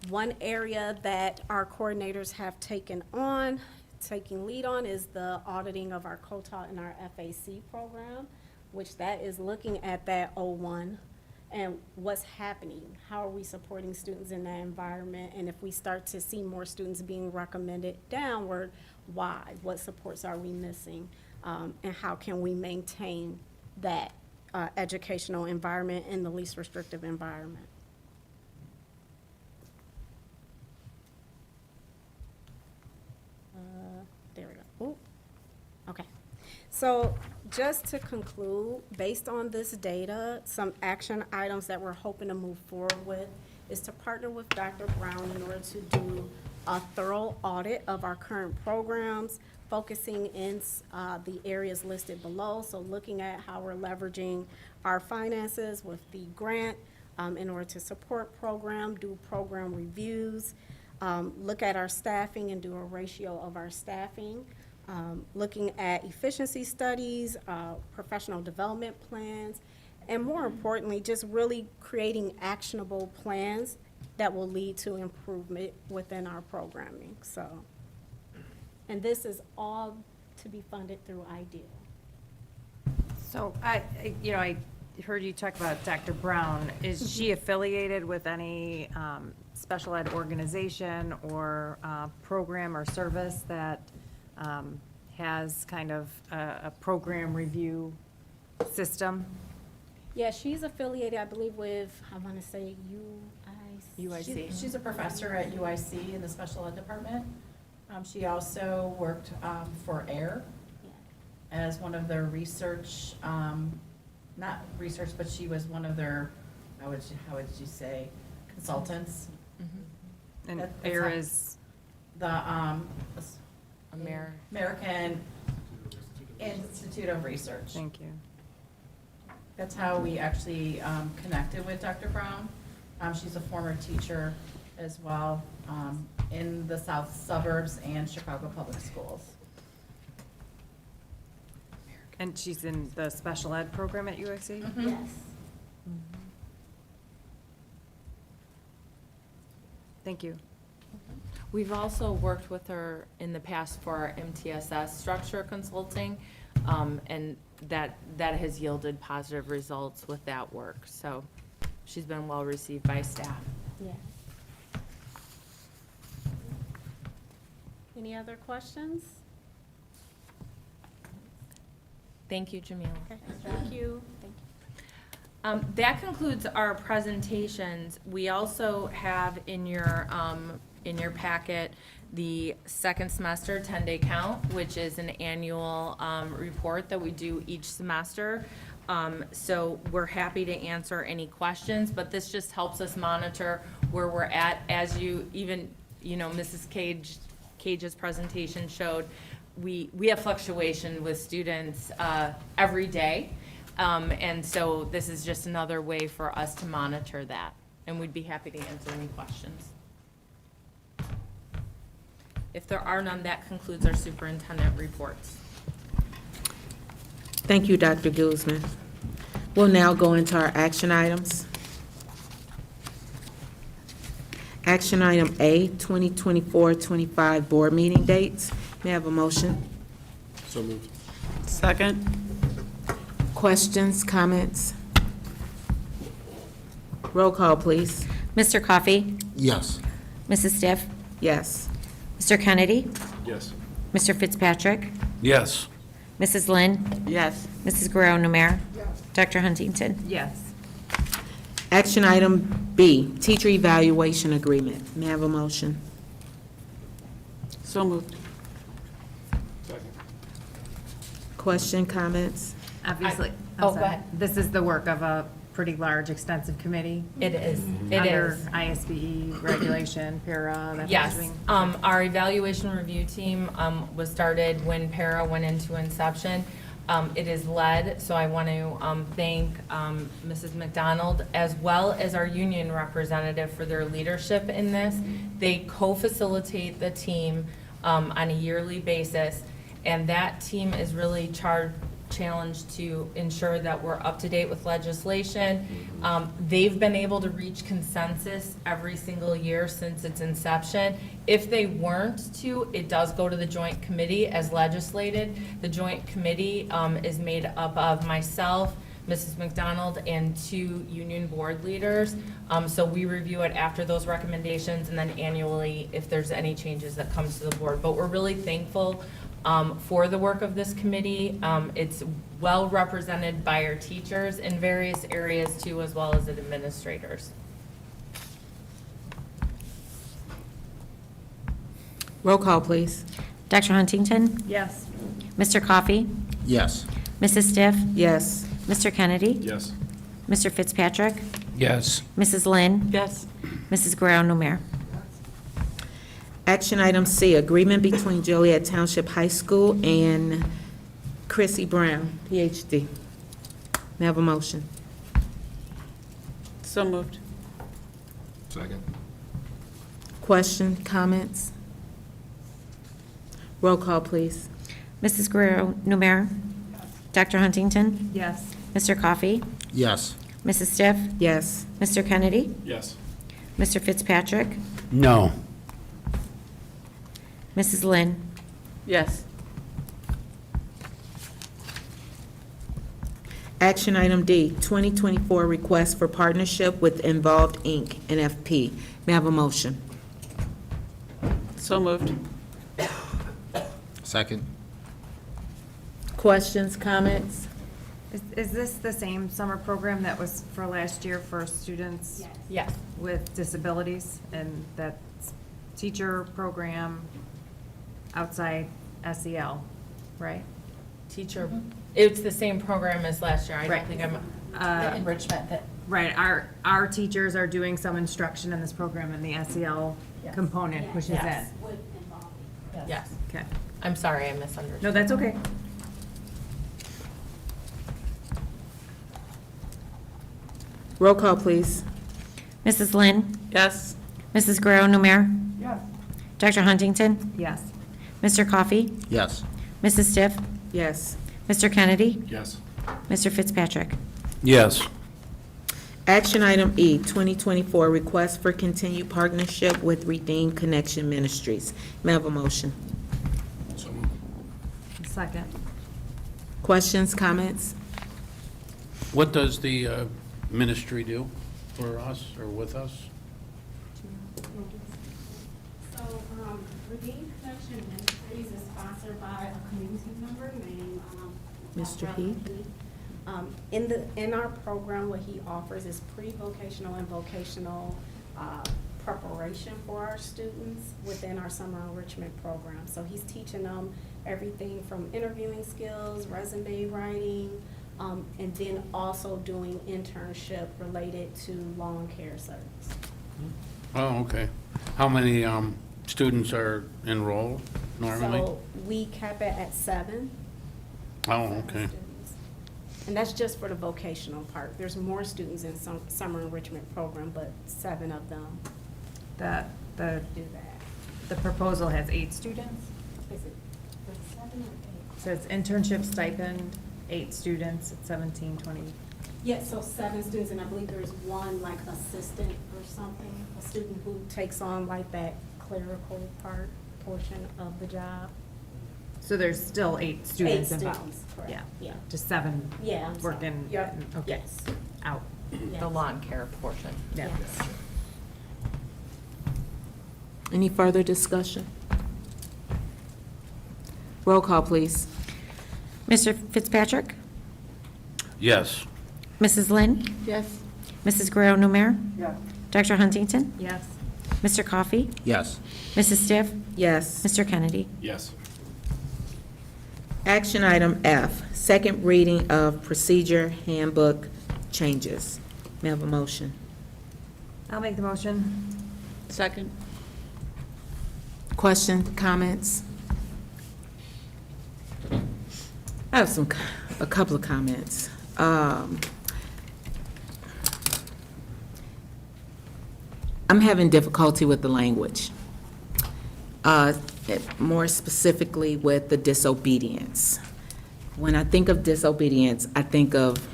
One area that our coordinators have taking lead on is the auditing of our COTAT and our FAC program, which that is looking at that 01 and what's happening. How are we supporting students in that environment? And if we start to see more students being recommended downward, why? What supports are we missing? And how can we maintain that educational environment in the least restrictive environment? There we go. Ooh. Okay. So just to conclude, based on this data, some action items that we're hoping to move forward with is to partner with Dr. Brown in order to do a thorough audit of our current programs, focusing in the areas listed below. So looking at how we're leveraging our finances with the grant in order to support program, do program reviews, look at our staffing and do a ratio of our staffing. Looking at efficiency studies, professional development plans, and more importantly, just really creating actionable plans that will lead to improvement within our programming. So, and this is all to be funded through IDEA. So I heard you talk about Dr. Brown. Is she affiliated with any special ed organization or program or service that has kind of a program review system? Yeah, she's affiliated, I believe, with, I want to say UIC. She's a professor at UIC in the special ed department. She also worked for AIR as one of their research, not research, but she was one of their, how would you say, consultants. And That's AIR how- is The American Institute of Research. Thank you. That's how we actually connected with Dr. Brown. She's a former teacher as well in the south suburbs and Chicago Public Schools. And she's in the special ed program at USC? Yes. Thank you. We've also worked with her in the past for our MTSS structure consulting, and that has yielded positive results with that work. So she's been well received by staff. Yeah. Any other questions? Thank you, Jamila. Okay, thank you. Thank you. That concludes our presentations. We also have in your packet the second semester 10-day count, which is an annual report that we do each semester. So we're happy to answer any questions, but this just helps us monitor where we're at. As Mrs. Cage's presentation showed, we have fluctuation with students every day. And so this is just another way for us to monitor that. And we'd be happy to answer any questions. If there are none, that concludes our superintendent reports. Thank you, Dr. Guzman. We'll now go into our action items. Action item A, 2024-25 board meeting dates. May I have a motion? So moved. Second. Questions, comments? Roll call, please. Mr. Coffey? Yes. Mrs. Stiff? Yes. Mr. Kennedy? Yes. Mr. Fitzpatrick? Yes. Mrs. Lynn? Yes. Mrs. Guerrero-Numer? Dr. Huntington? Yes. Action item B, teacher evaluation agreement. May I have a motion? So moved. Second. Question, comments? Obviously, go ahead. this is the work of a pretty large, extensive committee. It is. It Under is. ISBE regulation, para, that kind of Yes. thing. Our evaluation review team was started when para went into inception. It is led, so I want to thank Mrs. McDonald as well as our union representative for their leadership in this. They co-facilitate the team on a yearly basis, and that team is really challenged to ensure that we're up to date with legislation. They've been able to reach consensus every single year since its inception. If they weren't to, it does go to the joint committee as legislated. The joint committee is made up of myself, Mrs. McDonald, and 2 union board leaders. So we review it after those recommendations and then annually if there's any changes that comes to the board. But we're really thankful for the work of this committee. It's well represented by our teachers in various areas too, as well as the administrators. Roll call, please. Dr. Huntington? Yes. Mr. Coffey? Yes. Mrs. Stiff? Yes. Mr. Kennedy? Yes. Mr. Fitzpatrick? Yes. Mrs. Lynn? Yes. Mrs. Guerrero-Numer? Action item C, agreement between Joliet Township High School and Chrissy Brown, PhD. May I have a motion? So moved. Second. Question, comments? Roll call, please. Mrs. Guerrero-Numer? Dr. Huntington? Yes. Mr. Coffey? Yes. Mrs. Stiff? Yes. Mr. Kennedy? Yes. Mr. Fitzpatrick? No. Mrs. Lynn? Yes. Action item D, 2024 request for partnership with Involved Inc., NFP. May I have a motion? So moved. Second. Questions, comments? Is this the same summer program that was for last year for students Yes. with disabilities? And that's teacher program outside SEL, right? Teacher, it's the same program as last year. I don't Right. think I'm, The enrichment that, Right, our teachers are doing some instruction in this program in the SEL Yes. component, which is it. Yes. yes. Okay. I'm sorry, I misunderstood. No, that's okay. Roll call, please. Mrs. Lynn? Yes. Mrs. Guerrero-Numer? Yes. Dr. Huntington? Yes. Mr. Coffey? Yes. Mrs. Stiff? Yes. Mr. Kennedy? Yes. Mr. Fitzpatrick? Yes. Action item E, 2024, request for continued partnership with Redeemed Connection Ministries. May I have a motion? So moved. Second. Questions, comments? What does the ministry do for us or with us? So, Redeemed Connection Ministries is sponsored by a community member named, Mr. Brother Heath? In our program, what he offers is pre-vocational and vocational preparation for our students within our summer enrichment program. So he's teaching them everything from interviewing skills, resume writing, and then also doing internship related to lawn care service. Oh, okay. How many students are enrolled normally? So we cap it at 7. Oh, 7 okay. students. And that's just for the vocational part. There's more students in some summer enrichment program, but 7 of them The do that. the proposal has 8 students. Is it 7 or 8? So it's internship stipend, 8 students, it's 17, 20. Yeah, so 7 students, and I believe there's one like assistant or something, a student who takes on like that clerical portion of the job. So there's still 8 students 8 involved. students, correct. Yeah. Yeah. Just 7 Yeah, I'm sorry. working. Yep. Okay. Yes. Out. Yes. The lawn care portion. Yeah. Yes. Any further discussion? Roll call, please. Mr. Fitzpatrick? Yes. Mrs. Lynn? Yes. Mrs. Guerrero Numer? Yes. Dr. Huntington? Yes. Mr. Coffey? Yes. Mrs. Stiff? Yes. Mr. Kennedy? Yes. Action item F, second reading of procedure handbook changes. May I have a motion? I'll make the motion. Second. Question, comments? I have a couple of comments. I'm having difficulty with the language. More specifically with the disobedience. When I think of disobedience, I think of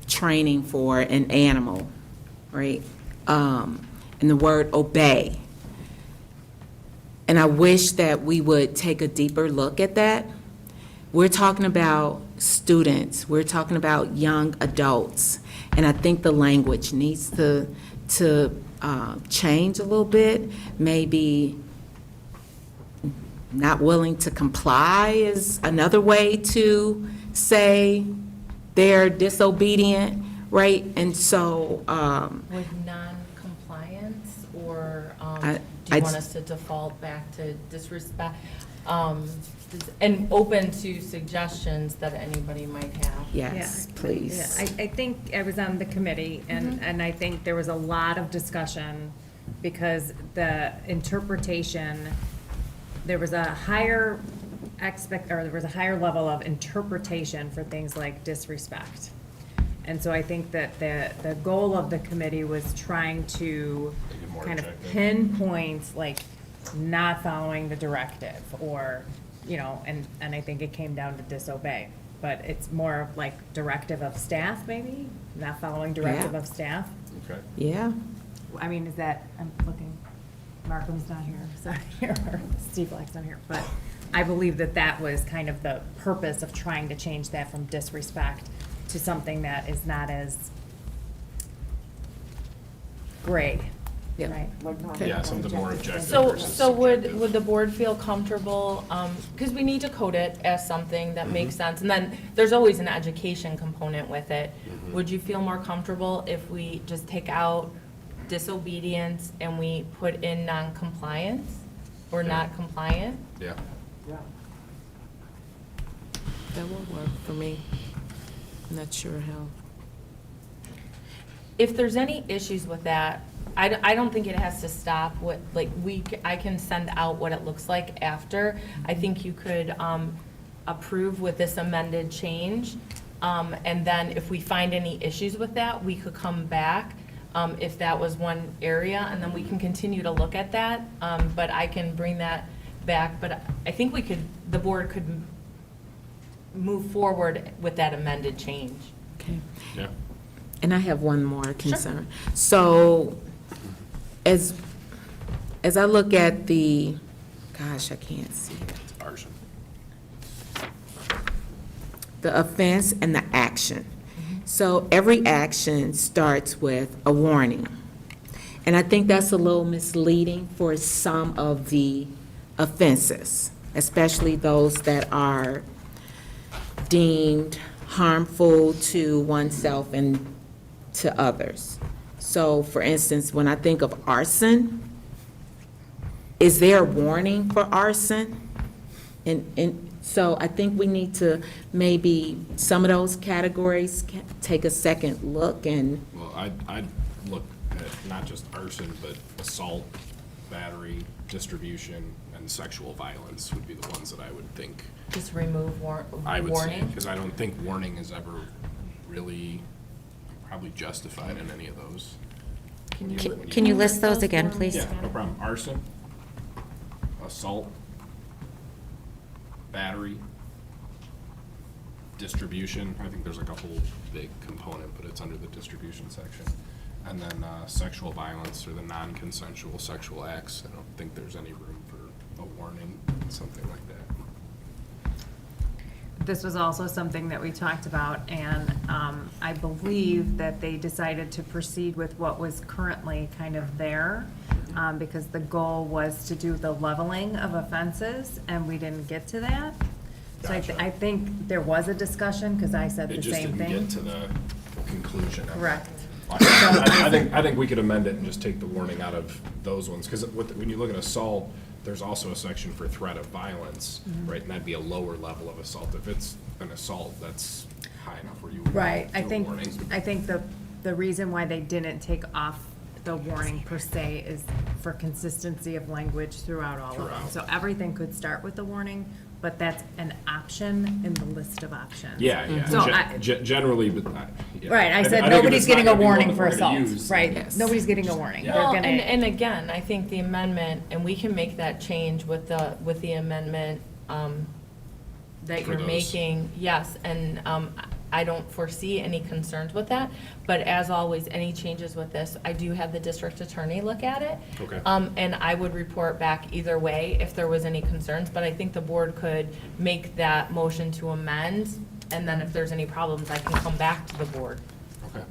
training for an animal, right? And the word obey. And I wish that we would take a deeper look at that. We're talking about students, we're talking about young adults, and I think the language needs to change a little bit. Maybe not willing to comply is another way to say they're disobedient, right? And so, With non-compliance, or I- do you I'd- want us to default back to disrespect? And open to suggestions that anybody might have. yes, Yeah, please. I think I was on the committee, and I think there was a lot of discussion because the interpretation, there was a higher there was a higher level of interpretation for things like disrespect. And so I think that the goal of the committee was trying to Make it more kind of objective. pinpoint, like, not following the directive, or, you know, and I think it came down to disobey. But it's more of like directive of staff, maybe, not following directive Yeah. of staff. Okay. Yeah, I mean, is that, I'm looking, Markham's not here, sorry, or Steve Black's not here, but I believe that that was kind of the purpose of trying to change that from disrespect to something that is not as gray, Yeah. right? Okay. Yeah, something more objective So, versus so would subjective. the board feel comfortable, because we need to code it as something that makes sense, and then there's always an education component with it. Would you feel more comfortable if we just take out disobedience and we put in non-compliance or not compliant? Yeah. that will work for me. Not sure how. If there's any issues with that, I don't think it has to stop what, like, I can send out what it looks like after. I think you could approve with this amended change. And then if we find any issues with that, we could come back, if that was one area, and then we can continue to look at that. But I can bring that back, but I think the board could move forward with that amended change. Okay. Yeah. And I have one more concern. So as I look at the, gosh, I can't see it. Arson. The offense and the action. So every action starts with a warning. And I think that's a little misleading for some of the offenses, especially those that are deemed harmful to oneself and to others. So for instance, when I think of arson, is there a warning for arson? And so I think we need to maybe, some of those categories, take a second look and, Well, I'd look at not just arson, but assault, battery, distribution, and sexual violence would be the ones that I would think. Just remove I would say, warning. because I don't think warning is ever really probably justified in any of those. Can you list those again, please? Yeah, no problem. Arson, assault, battery, distribution. I think there's like a whole big component, but it's under the distribution section. And then sexual violence or the non-consensual sexual acts. I don't think there's any room for a warning, something like that. This was also something that we talked about, and I believe that they decided to proceed with what was currently kind of there, because the goal was to do the leveling of offenses, and we didn't get to that. So Gotcha. I think there was a discussion, because I said It the just same didn't thing. get to the conclusion of it. Correct. I think we could amend it and just take the warning out of those ones, because when you look at assault, there's also a section for threat of violence, right? And that'd be a lower level of assault. If it's an assault, that's high enough where you would Right, I do a think, warning. I think the reason why they didn't take off the warning per se is for consistency of language throughout all of them. Throughout. So everything could start with the warning, but that's an option in the list of options. Yeah, yeah. So I, Generally, but. yeah. right, I think said if nobody's it's not getting a gonna be one warning that for we're gonna assault, use, right? Yes. Nobody's getting a warning. Yeah. They're Well, gonna. and again, I think the amendment, and we can make that change with the amendment that For you're those. making, yes, and I don't foresee any concerns with that, but as always, any changes with this, I do have the district attorney look at it. Okay. And I would report back either way if there was any concerns, but I think the board could make that motion to amend, and then if there's any problems, I can come back to the board. Okay.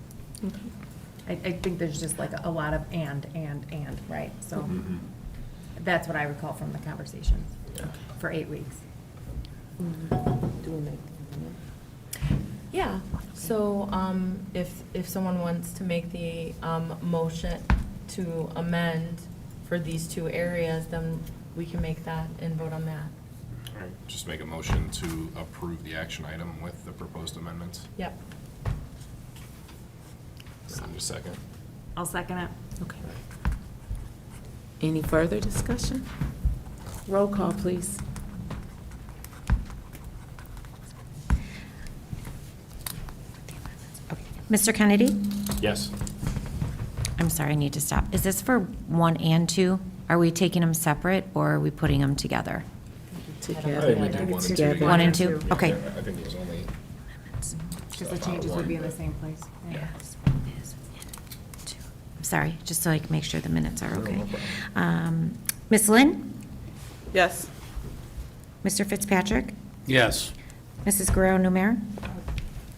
I think there's just like a lot of and, right? So that's what I recall from the conversations for 8 weeks. Yeah, so if someone wants to make the motion to amend for these two areas, then we can make that and vote on that. All right, just make a motion to approve the action item with the proposed amendments. Yep. Need a second? I'll second it. okay. Any further discussion? Roll call, please. Mr. Kennedy? Yes. I'm sorry, I need to stop. Is this for 1 and 2? Are we taking them separate, or are we putting them together? I Together. think we do one and two. Together. 1 and 2? Yeah, Okay. I think it was only. Because the changes would be in the same place. Yeah. I'm sorry, just so I can make sure the minutes are No, okay. no problem. Ms. Lynn? Yes. Mr. Fitzpatrick? Yes. Mrs. Guerrero-Numer?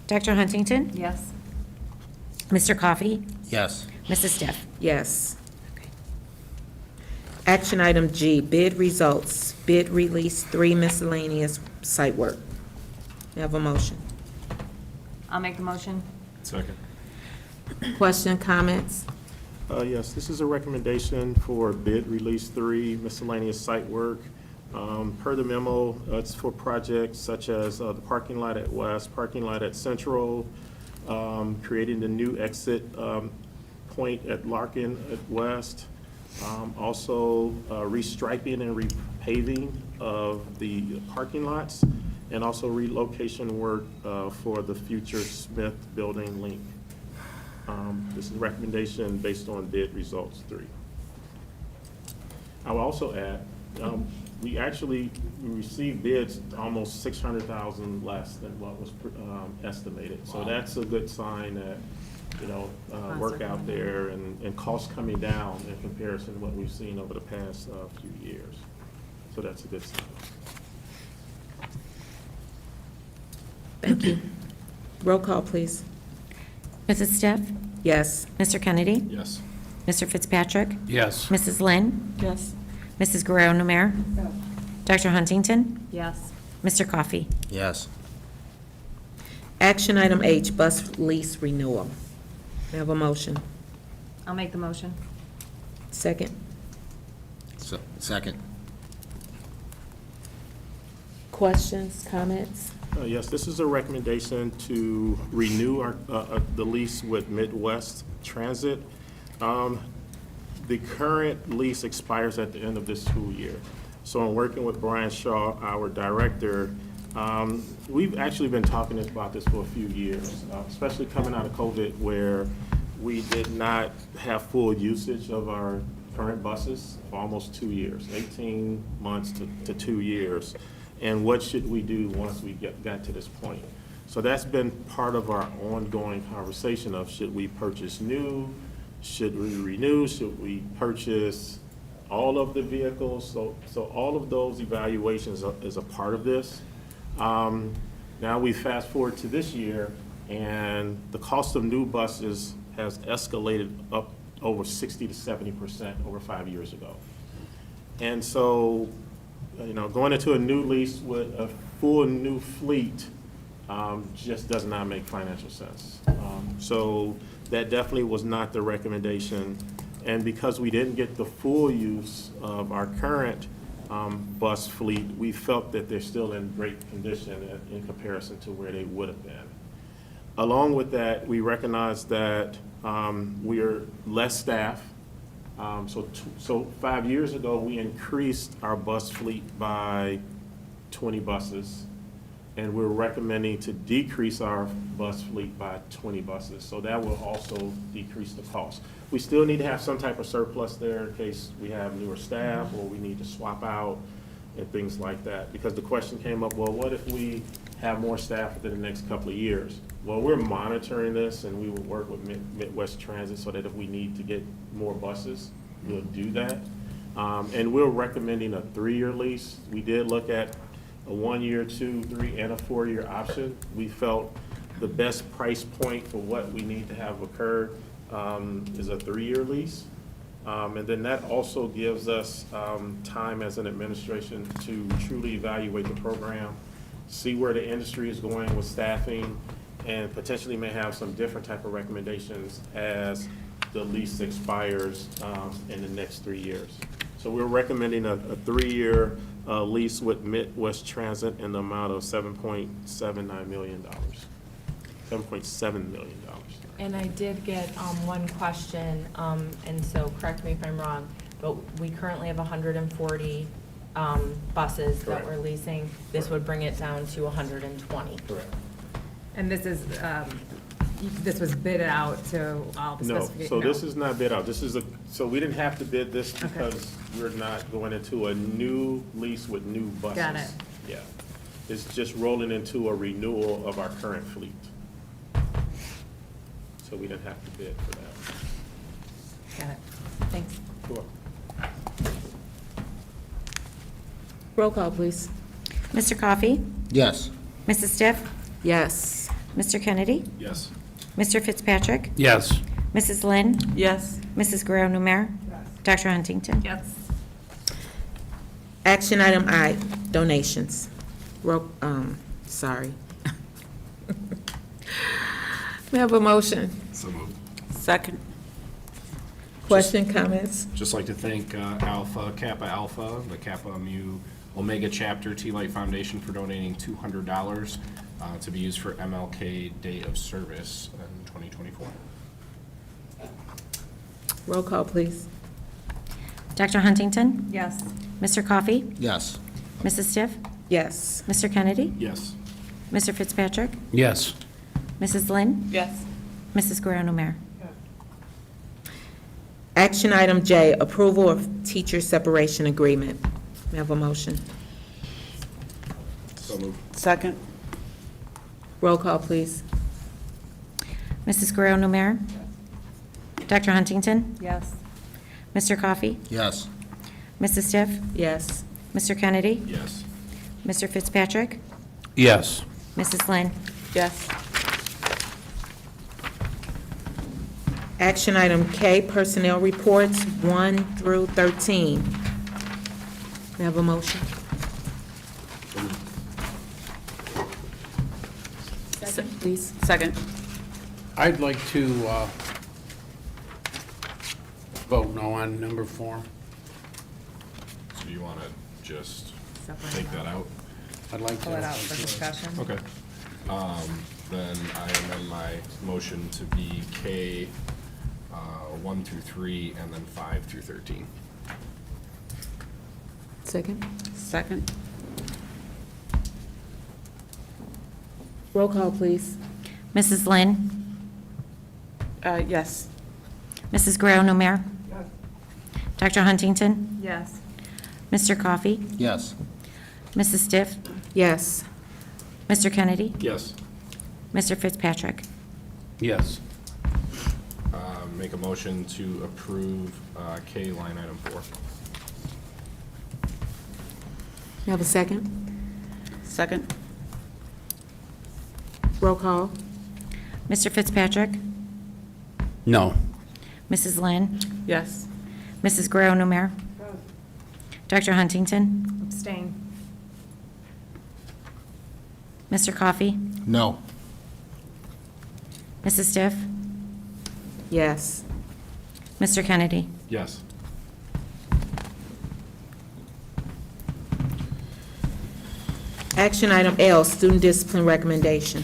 Dr. Huntington? Yes. Mr. Coffey? Yes. Mrs. Stiff? Yes. Action item G, bid results, bid release 3 miscellaneous site work. May I have a motion? I'll make the motion. Second. Question, comments? Yes, this is a recommendation for bid release 3 miscellaneous site work. Per the memo, it's for projects such as the parking lot at West, parking lot at Central, creating the new exit point at Larkin at West, also restriping and repaving of the parking lots, and also relocation work for the future Smith Building link. This is a recommendation based on bid results 3. I will also add, we actually received bids almost 600,000 less than what was estimated. So that's a good sign that, work out there and costs coming down in comparison to what we've seen over the past few years. So that's a good sign. Thank you. Roll call, please. Mrs. Stiff? Yes. Mr. Kennedy? Yes. Mr. Fitzpatrick? Yes. Mrs. Lynn? Yes. Mrs. Guerrero-Numer? Dr. Huntington? Yes. Mr. Coffey? Yes. Action item H, bus lease renewal. May I have a motion? I'll make the motion. Second. Second. Questions, comments? Yes, this is a recommendation to renew our, the lease with Midwest Transit. The current lease expires at the end of this school year. So I'm working with Brian Shaw, our director. We've actually been talking about this for a few years, especially coming out of COVID, where we did not have full usage of our current buses for almost 2 years, 18 months to 2 years. And what should we do once we got to this point? So that's been part of our ongoing conversation of, should we purchase new? Should we renew? Should we purchase all of the vehicles? So all of those evaluations is a part of this. Now we fast forward to this year, and the cost of new buses has escalated up over 60 to 70% over 5 years ago. And so, going into a new lease with a full new fleet just does not make financial sense. So that definitely was not the recommendation. And because we didn't get the full use of our current bus fleet, we felt that they're still in great condition in comparison to where they would have been. Along with that, we recognize that we are less staff. So 5 years ago, we increased our bus fleet by 20 buses, and we're recommending to decrease our bus fleet by 20 buses. So that will also decrease the cost. We still need to have some type of surplus there in case we have newer staff or we need to swap out and things like that. Because the question came up, well, what if we have more staff within the next couple of years? Well, we're monitoring this, and we will work with Midwest Transit so that if we need to get more buses, we'll do that. And we're recommending a 3-year lease. We did look at a 1 year, 2, 3, and a 4-year option. We felt the best price point for what we need to have occur is a 3-year lease. And then that also gives us time as an administration to truly evaluate the program, see where the industry is going with staffing, and potentially may have some different type of recommendations as the lease expires in the next 3 years. So we're recommending a 3-year lease with Midwest Transit in the amount of $7.79 million. $7.7 million. And I did get one question, and so correct me if I'm wrong, but we currently have 140 buses that Correct. we're leasing. This would bring it down to 120. Correct. And this is, this was bid out to all the No, specifications? so this is not bid out. This is so we didn't have to bid this because we're not going into a new lease with new buses. Got it. Yeah. It's just rolling into a renewal of our current fleet. So we didn't have to bid for that. Got it. Thanks. Sure. Roll call, please. Mr. Coffey? Yes. Mrs. Stiff? Yes. Mr. Kennedy? Yes. Mr. Fitzpatrick? Yes. Mrs. Lynn? Yes. Mrs. Guerrero-Numer? Dr. Huntington? Yes. Action item I, donations. Sorry. May I have a motion? So moved. Second. Question, comments? Just like to thank Kappa Alpha, the Kappa Mu Omega Chapter T-Light Foundation for donating $200 to be used for MLK Day of Service in 2024. Roll call, please. Dr. Huntington? Yes. Mr. Coffey? Yes. Mrs. Stiff? Yes. Mr. Kennedy? Yes. Mr. Fitzpatrick? Yes. Mrs. Lynn? Yes. Mrs. Guerrero-Numer? Action item J, approval of teacher separation agreement. May I have a motion? So moved. Second. Roll call, please. Mrs. Guerrero-Numer? Dr. Huntington? Yes. Mr. Coffey? Yes. Mrs. Stiff? Yes. Mr. Kennedy? Yes. Mr. Fitzpatrick? Yes. Mrs. Lynn? Yes. Action item K, personnel reports 1 through 13. May I have a motion? Please. Second. I'd like to vote no on number 4. So do you want to just Separate take it that out? I'd like to. Pull it out for discussion. Okay. Then I amend my motion to be K 1 through 3, and then 5 through 13. Second. Second. Roll call, please. Mrs. Lynn? Yes. Mrs. Guerrero-Numer? Dr. Huntington? Yes. Mr. Coffey? Yes. Mrs. Stiff? Yes. Mr. Kennedy? Yes. Mr. Fitzpatrick? Yes. Make a motion to approve K line item 4. You have a second? Second. Roll call. Mr. Fitzpatrick? No. Mrs. Lynn? Yes. Mrs. Guerrero-Numer? Dr. Huntington? Abstain. Mr. Coffey? No. Mrs. Stiff? Yes. Mr. Kennedy? Yes. Action item L, student discipline recommendation.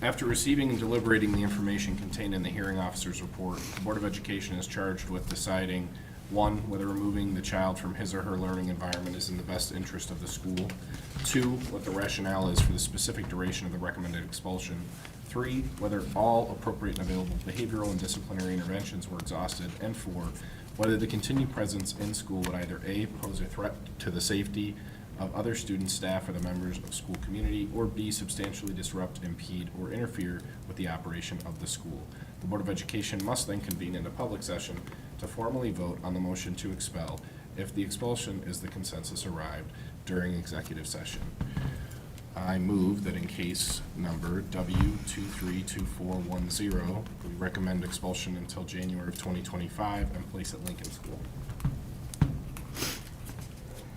After receiving and deliberating the information contained in the hearing officer's report, the Board of Education is charged with deciding, 1, whether removing the child from his or her learning environment is in the best interest of the school, 2, what the rationale is for the specific duration of the recommended expulsion, 3, whether all appropriate and available behavioral and disciplinary interventions were exhausted, and 4, whether the continued presence in school would either A, pose a threat to the safety of other students, staff, or the members of school community, or B, substantially disrupt, impede, or interfere with the operation of the school. The Board of Education must then convene in a public session to formally vote on the motion to expel if the expulsion is the consensus arrived during executive session. I move that in case number W232410, we recommend expulsion until January of 2025 and place at Lincoln School.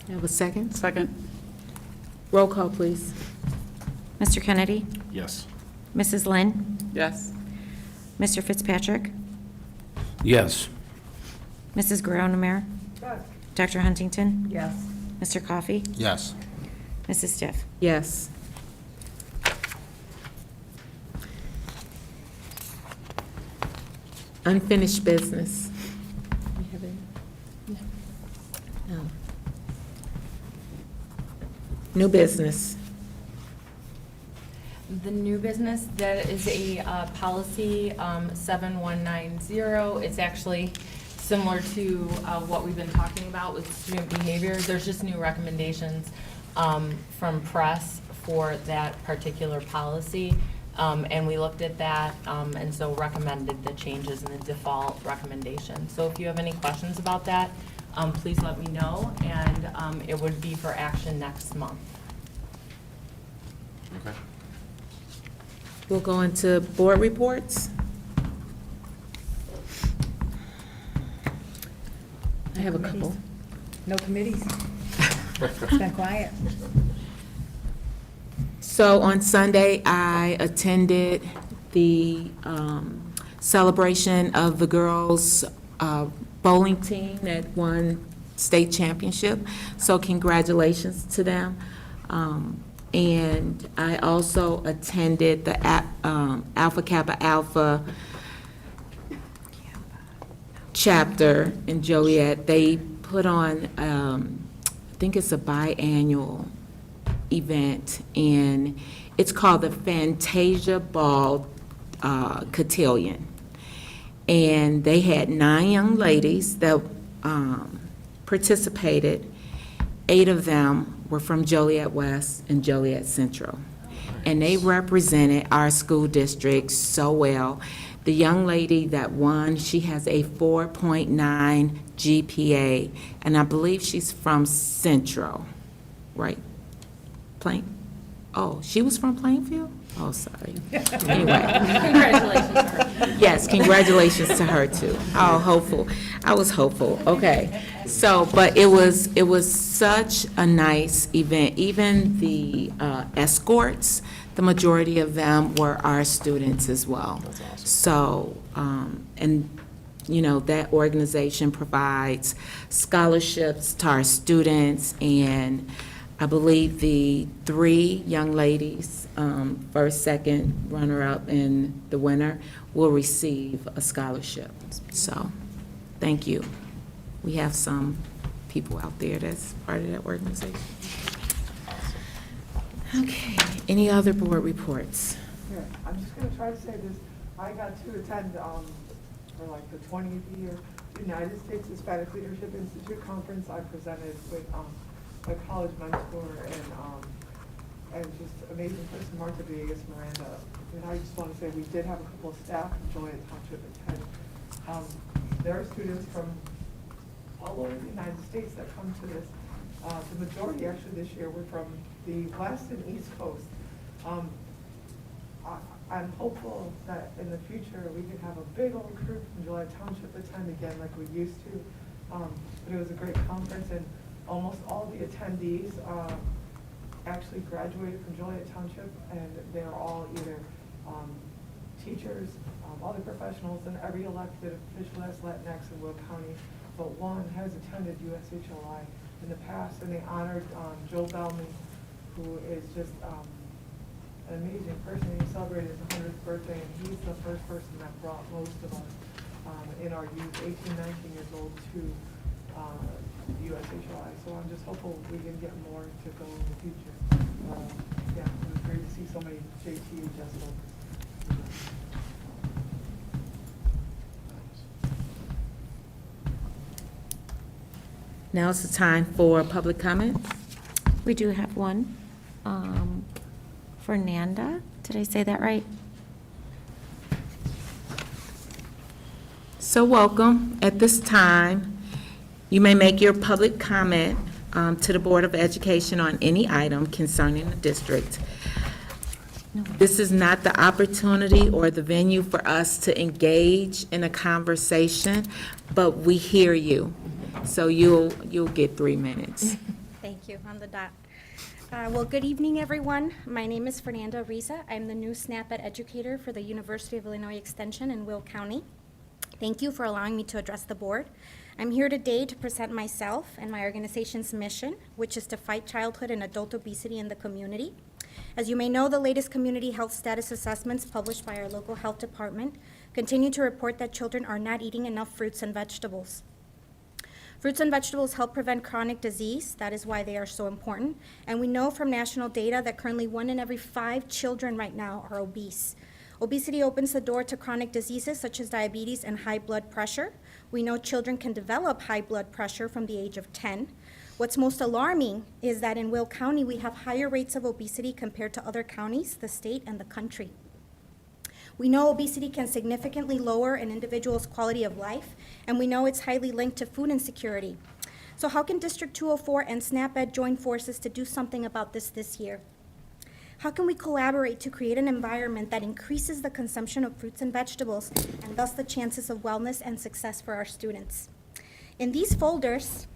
You have a second? Second. Roll call, please. Mr. Kennedy? Yes. Mrs. Lynn? Yes. Mr. Fitzpatrick? Yes. Mrs. Guerrero-Numer? Dr. Huntington? Yes. Mr. Coffey? Yes. Mrs. Stiff? Yes. Unfinished business. We have any? No. New business. The new business, that is a policy 7190. It's actually similar to what we've been talking about with student behavior. There's just new recommendations from press for that particular policy. And we looked at that and so recommended the changes in the default recommendation. So if you have any questions about that, please let me know, and it would be for action next month. Okay. We'll go into board reports. I have a couple. No committees. It's been quiet. So on Sunday, I attended the celebration of the girls' bowling team that won state championship. So congratulations to them. And I also attended the Alpha Kappa Alpha chapter in Joliet. They put on, I think it's a biannual event, and it's called the Fantasia Ball Cotillion. And they had 9 young ladies that participated, 8 of them were from Joliet West and Joliet Central. And they represented our school district so well. The young lady that won, she has a 4.9 GPA, and I believe she's from Central, right? Oh, she was from Plainfield? Oh, sorry. Anyway. Congratulations to her. Yes, congratulations to her too. Oh, hopeful. I was hopeful. Okay. So, but it was such a nice event. Even the escorts, the majority of them were our students as well. That's awesome. So, and you know, that organization provides scholarships to our students, and I believe the 3 young ladies, first, second, runner-up, and the winner, will receive a scholarship. So, thank you. We have some people out there that's part of that organization. Okay, any other board reports? Yeah, I'm just gonna try to say this. I got to attend, for like the 20th year, United States Hispanic Leadership Institute Conference. I presented with, my college mentor and just amazing person, Martha Villegas Miranda. And I just want to say we did have a couple of staff from Joliet Township attend. There are students from all over the United States that come to this. The majority actually this year were from the West and East Coast. I'm hopeful that in the future we could have a big old group from Joliet Township attend again like we used to. But it was a great conference, and almost all the attendees actually graduated from Joliet Township, and they're all either teachers, other professionals, and every elected official that's Latinx in Will County, but one has attended USHLI in the past, and they honored Joe Bellman, who is just an amazing person. He celebrated his 100th birthday, and he's the first person that brought most of us in our youth, 18, 19 years old, to USHLI. So I'm just hopeful we can get more to go in the future. Yeah, it was great to see so many JTHS folks. Now's the time for public comment. We do have one. Fernanda, did I say that right? So welcome. At this time, you may make your public comment to the Board of Education on any item concerning the district. This is not the opportunity or the venue for us to engage in a conversation, but we hear you. So you'll get 3 minutes. Thank you, on the dot. Well, good evening, everyone. My name is Fernanda Riza. I'm the new SNAP-Ed educator for the University of Illinois Extension in Will County. Thank you for allowing me to address the board. I'm here today to present myself and my organization's mission, which is to fight childhood and adult obesity in the community. As you may know, the latest community health status assessments published by our local health department continue to report that children are not eating enough fruits and vegetables. Fruits and vegetables help prevent chronic disease. That is why they are so important. And we know from national data that currently 1 in every 5 children right now are obese. Obesity opens the door to chronic diseases such as diabetes and high blood pressure. We know children can develop high blood pressure from the age of 10. What's most alarming is that in Will County, we have higher rates of obesity compared to other counties, the state, and the country. We know obesity can significantly lower an individual's quality of life, and we know it's highly linked to food insecurity. So how can District 204 and SNAP-Ed join forces to do something about this year? How can we collaborate to create an environment that increases the consumption of fruits and vegetables, and thus the chances of wellness and success for our students? In these folders,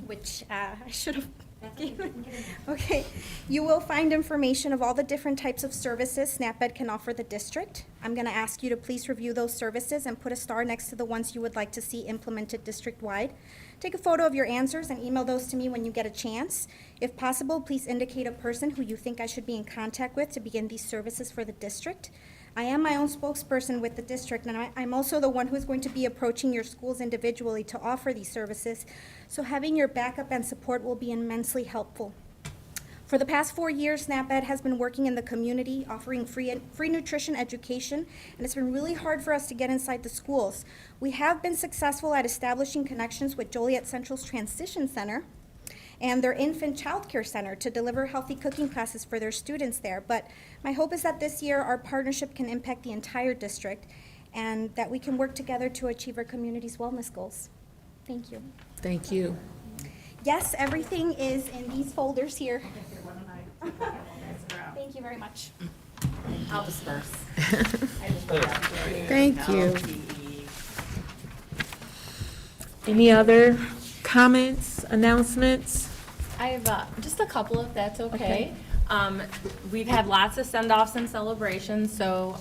which I should have given, okay, you will find information of all the different types of services SNAP-Ed can offer the district. I'm going to ask you to please review those services and put a star next to the ones you would like to see implemented district-wide. Take a photo of your answers and email those to me when you get a chance. If possible, please indicate a person who you think I should be in contact with to begin these services for the district. I am my own spokesperson with the district, and I'm also the one who's going to be approaching your schools individually to offer these services, so having your backup and support will be immensely helpful. For the past 4 years, SNAP-Ed has been working in the community, offering free nutrition education, and it's been really hard for us to get inside the schools. We have been successful at establishing connections with Joliet Central's Transition Center, and their infant child care center to deliver healthy cooking classes for their students there. But my hope is that this year our partnership can impact the entire district and that we can work together to achieve our community's wellness goals. Thank you. Thank you. Yes, everything is in these folders here. Thank you very much. I'll disperse. Thank you. Any other comments, announcements? I have just a couple, if that's okay. We've had lots of send-offs and celebrations, so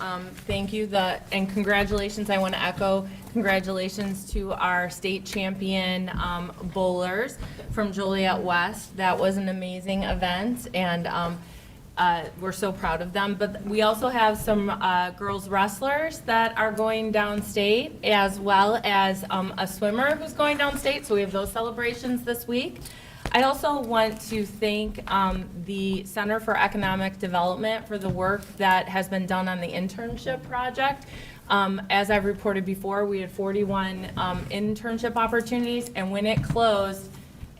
thank you. And congratulations, I want to echo congratulations to our state champion bowlers from Joliet West. That was an amazing event, and we're so proud of them. But we also have some girls wrestlers that are going downstate, as well as a swimmer who's going downstate, so we have those celebrations this week. I also want to thank the Center for Economic Development for the work that has been done on the internship project. As I've reported before, we had 41 internship opportunities, and when it closed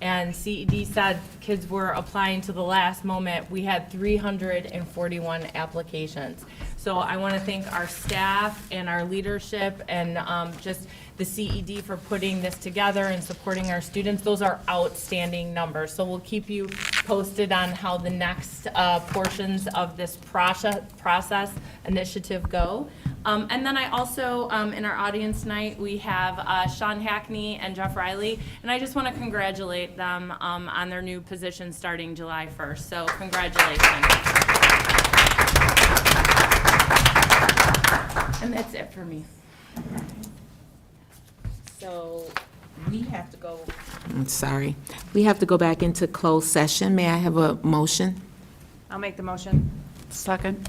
and CED said kids were applying to the last moment, we had 341 applications. So I want to thank our staff and our leadership and just the CED for putting this together and supporting our students. Those are outstanding numbers. So we'll keep you posted on how the next portions of this process initiative go. And then I also, in our audience tonight, we have Sean Hackney and Jeff Riley, and I just want to congratulate them on their new position starting July 1st. So congratulations. And that's it for me. So we have to go. I'm sorry. We have to go back into closed session. May I have a motion? I'll make the motion. Second.